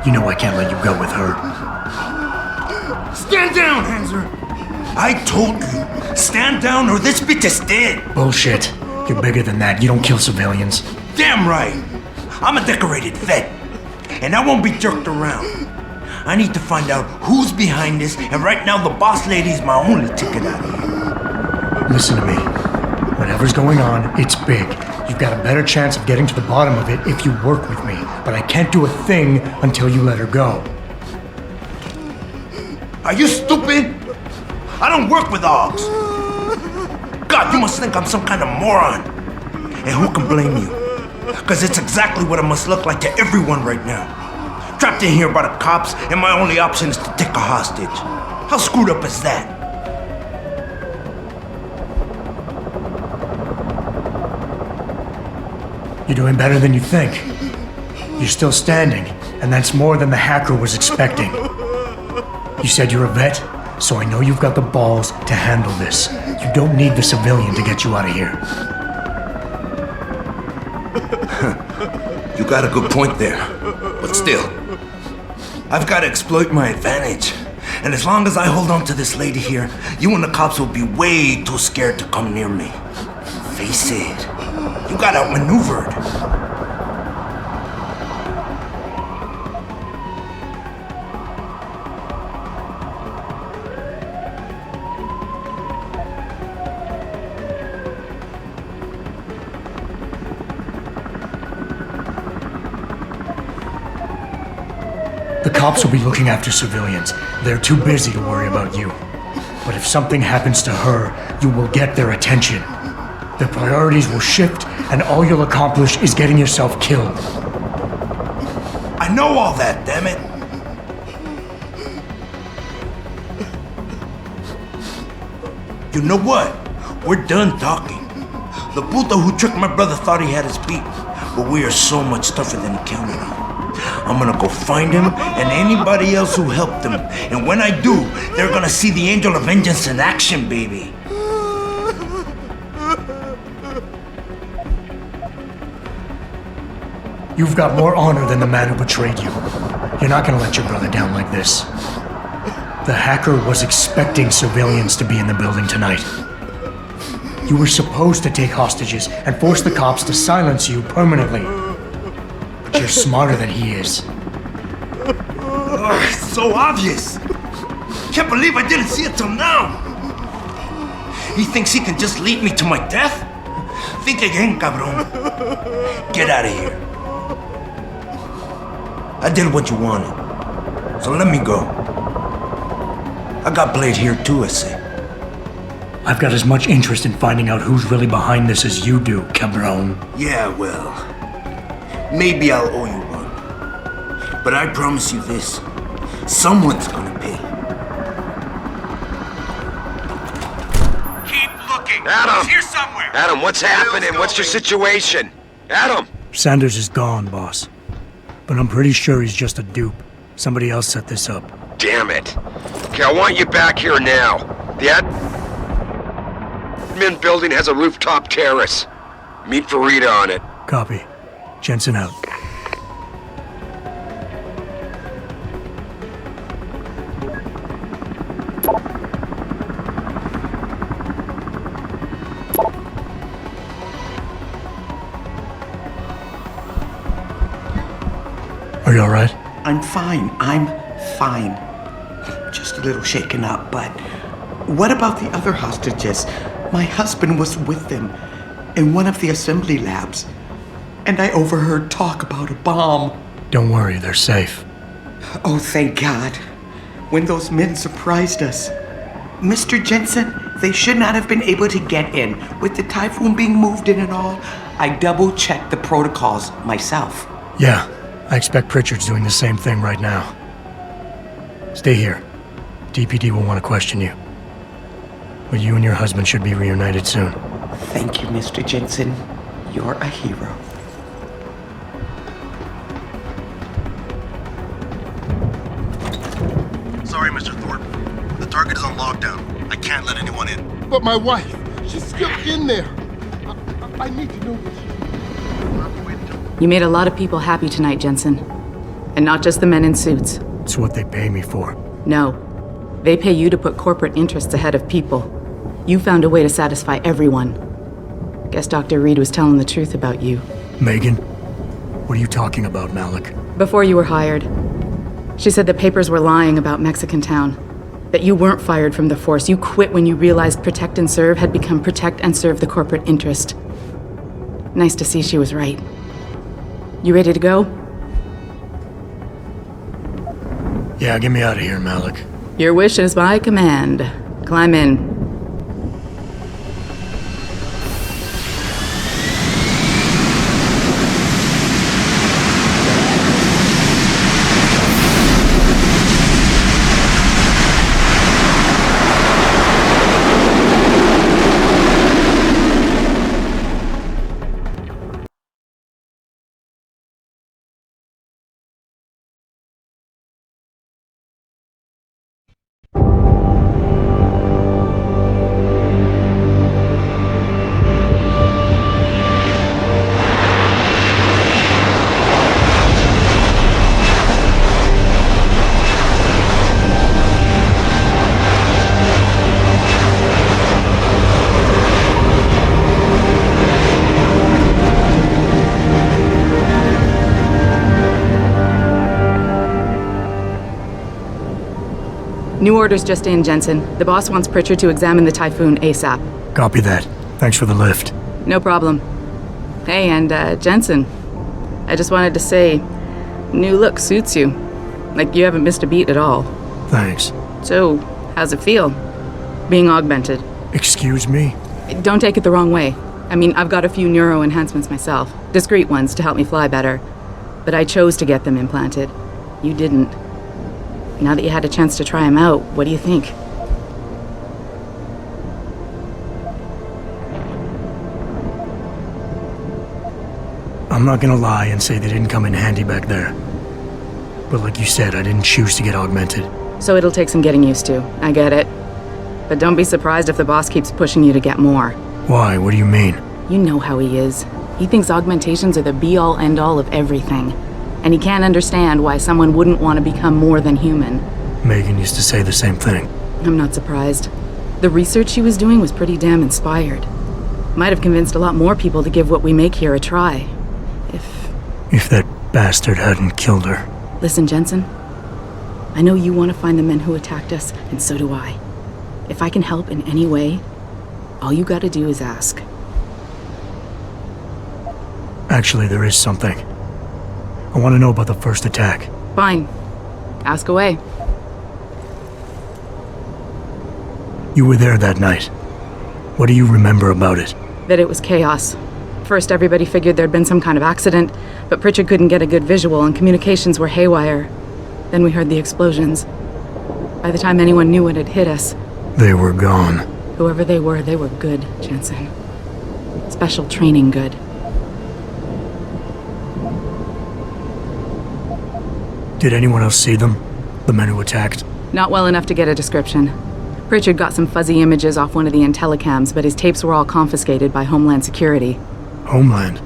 You know I can't let you go with her. Stand down, Hanser! I told you, stand down or this bitch is dead! Bullshit. You're bigger than that. You don't kill civilians. Damn right! I'm a decorated vet, and I won't be jerked around. I need to find out who's behind this, and right now the boss lady is my only ticket out of here. Listen to me. Whatever's going on, it's big. You've got a better chance of getting to the bottom of it if you work with me. But I can't do a thing until you let her go. Are you stupid? I don't work with AUGs. God, you must think I'm some kind of moron. And who can blame you? Because it's exactly what it must look like to everyone right now. Trapped in here by the cops, and my only option is to take a hostage. How screwed up is that? You're doing better than you think. You're still standing, and that's more than the hacker was expecting. You said you're a vet, so I know you've got the balls to handle this. You don't need the civilian to get you out of here. You got a good point there. But still, I've got to exploit my advantage. And as long as I hold on to this lady here, you and the cops will be way too scared to come near me. Face it, you got outmaneuvered. The cops will be looking after civilians. They're too busy to worry about you. But if something happens to her, you will get their attention. Their priorities will shift, and all you'll accomplish is getting yourself killed. I know all that, damn it. You know what? We're done talking. The puto who tricked my brother thought he had us beat, but we are so much tougher than he counted on. I'm gonna go find him and anybody else who helped him. And when I do, they're gonna see the Angel of Vengeance in action, baby. You've got more honor than the man who betrayed you. You're not gonna let your brother down like this. The hacker was expecting civilians to be in the building tonight. You were supposed to take hostages and force the cops to silence you permanently. But you're smarter than he is. It's so obvious. Can't believe I didn't see it till now. He thinks he can just lead me to my death? Think again, cabron. Get out of here. I did what you wanted, so let me go. I got Blade here too, I say. I've got as much interest in finding out who's really behind this as you do, cabron. Yeah, well, maybe I'll owe you one. But I promise you this, someone's gonna pay. Keep looking! Adam! He's here somewhere! Adam, what's happening? What's your situation? Adam! Sanders is gone, boss. But I'm pretty sure he's just a dupe. Somebody else set this up. Damn it. Okay, I want you back here now. The admin building has a rooftop terrace. Meet for Rita on it. Copy. Jensen out. You alright? I'm fine. I'm fine. Just a little shaken up, but what about the other hostages? My husband was with them in one of the assembly labs, and I overheard talk about a bomb. Don't worry, they're safe. Oh, thank God. When those men surprised us. Mr. Jensen, they should not have been able to get in. With the Typhoon being moved in and all, I double-checked the protocols myself. Yeah, I expect Pritchard's doing the same thing right now. Stay here. DPD will want to question you. But you and your husband should be reunited soon. Thank you, Mr. Jensen. You're a hero. Sorry, Mr. Thorpe. The target is on lockdown. I can't let anyone in. But my wife, she's still in there. I need to know what You made a lot of people happy tonight, Jensen. And not just the men in suits. It's what they pay me for. No. They pay you to put corporate interests ahead of people. You found a way to satisfy everyone. Guess Dr. Reed was telling the truth about you. Megan? What are you talking about, Malik? Before you were hired, she said the papers were lying about Mexican Town. That you weren't fired from the force. You quit when you realized Protect and Serve had become Protect and Serve the corporate interest. Nice to see she was right. You ready to go? Yeah, get me out of here, Malik. Your wish is my command. Climb in. New orders just in, Jensen. The boss wants Pritchard to examine the Typhoon ASAP. Copy that. Thanks for the lift. No problem. Hey, and Jensen, I just wanted to say, new look suits you. Like you haven't missed a beat at all. Thanks. So, how's it feel? Being augmented? Excuse me? Don't take it the wrong way. I mean, I've got a few neuro enhancements myself. Discreet ones to help me fly better. But I chose to get them implanted. You didn't. Now that you had a chance to try them out, what do you think? I'm not gonna lie and say they didn't come in handy back there. But like you said, I didn't choose to get augmented. So it'll take some getting used to. I get it. But don't be surprised if the boss keeps pushing you to get more. Why? What do you mean? You know how he is. He thinks augmentations are the be-all, end-all of everything. And he can't understand why someone wouldn't want to become more than human. Megan used to say the same thing. I'm not surprised. The research she was doing was pretty damn inspired. Might have convinced a lot more people to give what we make here a try. If that bastard hadn't killed her. Listen, Jensen. I know you want to find the men who attacked us, and so do I. If I can help in any way, all you gotta do is ask. Actually, there is something. I want to know about the first attack. Fine. Ask away. You were there that night. What do you remember about it? That it was chaos. First, everybody figured there'd been some kind of accident, but Pritchard couldn't get a good visual and communications were haywire. Then we heard the explosions. By the time anyone knew what had hit us... They were gone. Whoever they were good, Jensen. Special training good. Did anyone else see them? The men who attacked? Not well enough to get a description. Pritchard got some fuzzy images off one of the Intellicams, but his tapes were all confiscated by Homeland Security. Homeland?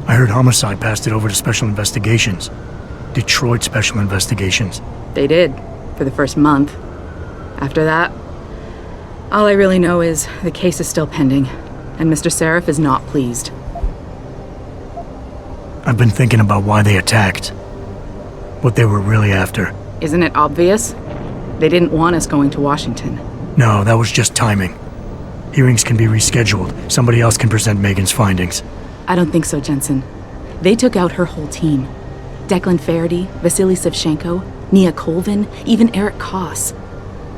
I heard Homicide passed it over to Special Investigations. Detroit Special Investigations. They did, for the first month. After that, all I really know is the case is still pending, and Mr. Seraph is not pleased. I've been thinking about why they attacked. what they were really after. Isn't it obvious? They didn't want us going to Washington. No, that was just timing. Hearings can be rescheduled. Somebody else can present Megan's findings. I don't think so, Jensen. They took out her whole team. Declan Faraday, Vasily Savchenko, Nia Colvin, even Eric Koss.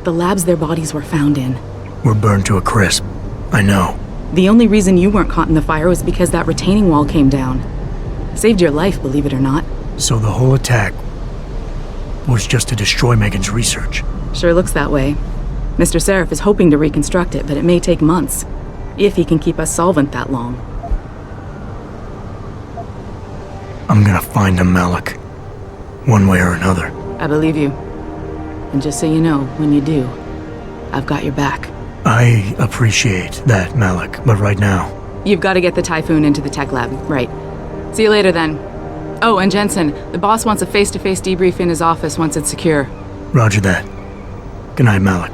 The labs their bodies were found in. We're burned to a crisp. I know. The only reason you weren't caught in the fire was because that retaining wall came down. Saved your life, believe it or not. So the whole attack was just to destroy Megan's research. Sure looks that way. Mr. Seraph is hoping to reconstruct it, but it may take months. If he can keep us solvent that long. I'm gonna find him, Malik. One way or another. I believe you. And just so you know, when you do, I've got your back. I appreciate that, Malik, but right now... You've got to get the Typhoon into the tech lab, right. See you later then. Oh, and Jensen, the boss wants a face-to-face debrief in his office once it's secure. Roger that. Good night, Malik.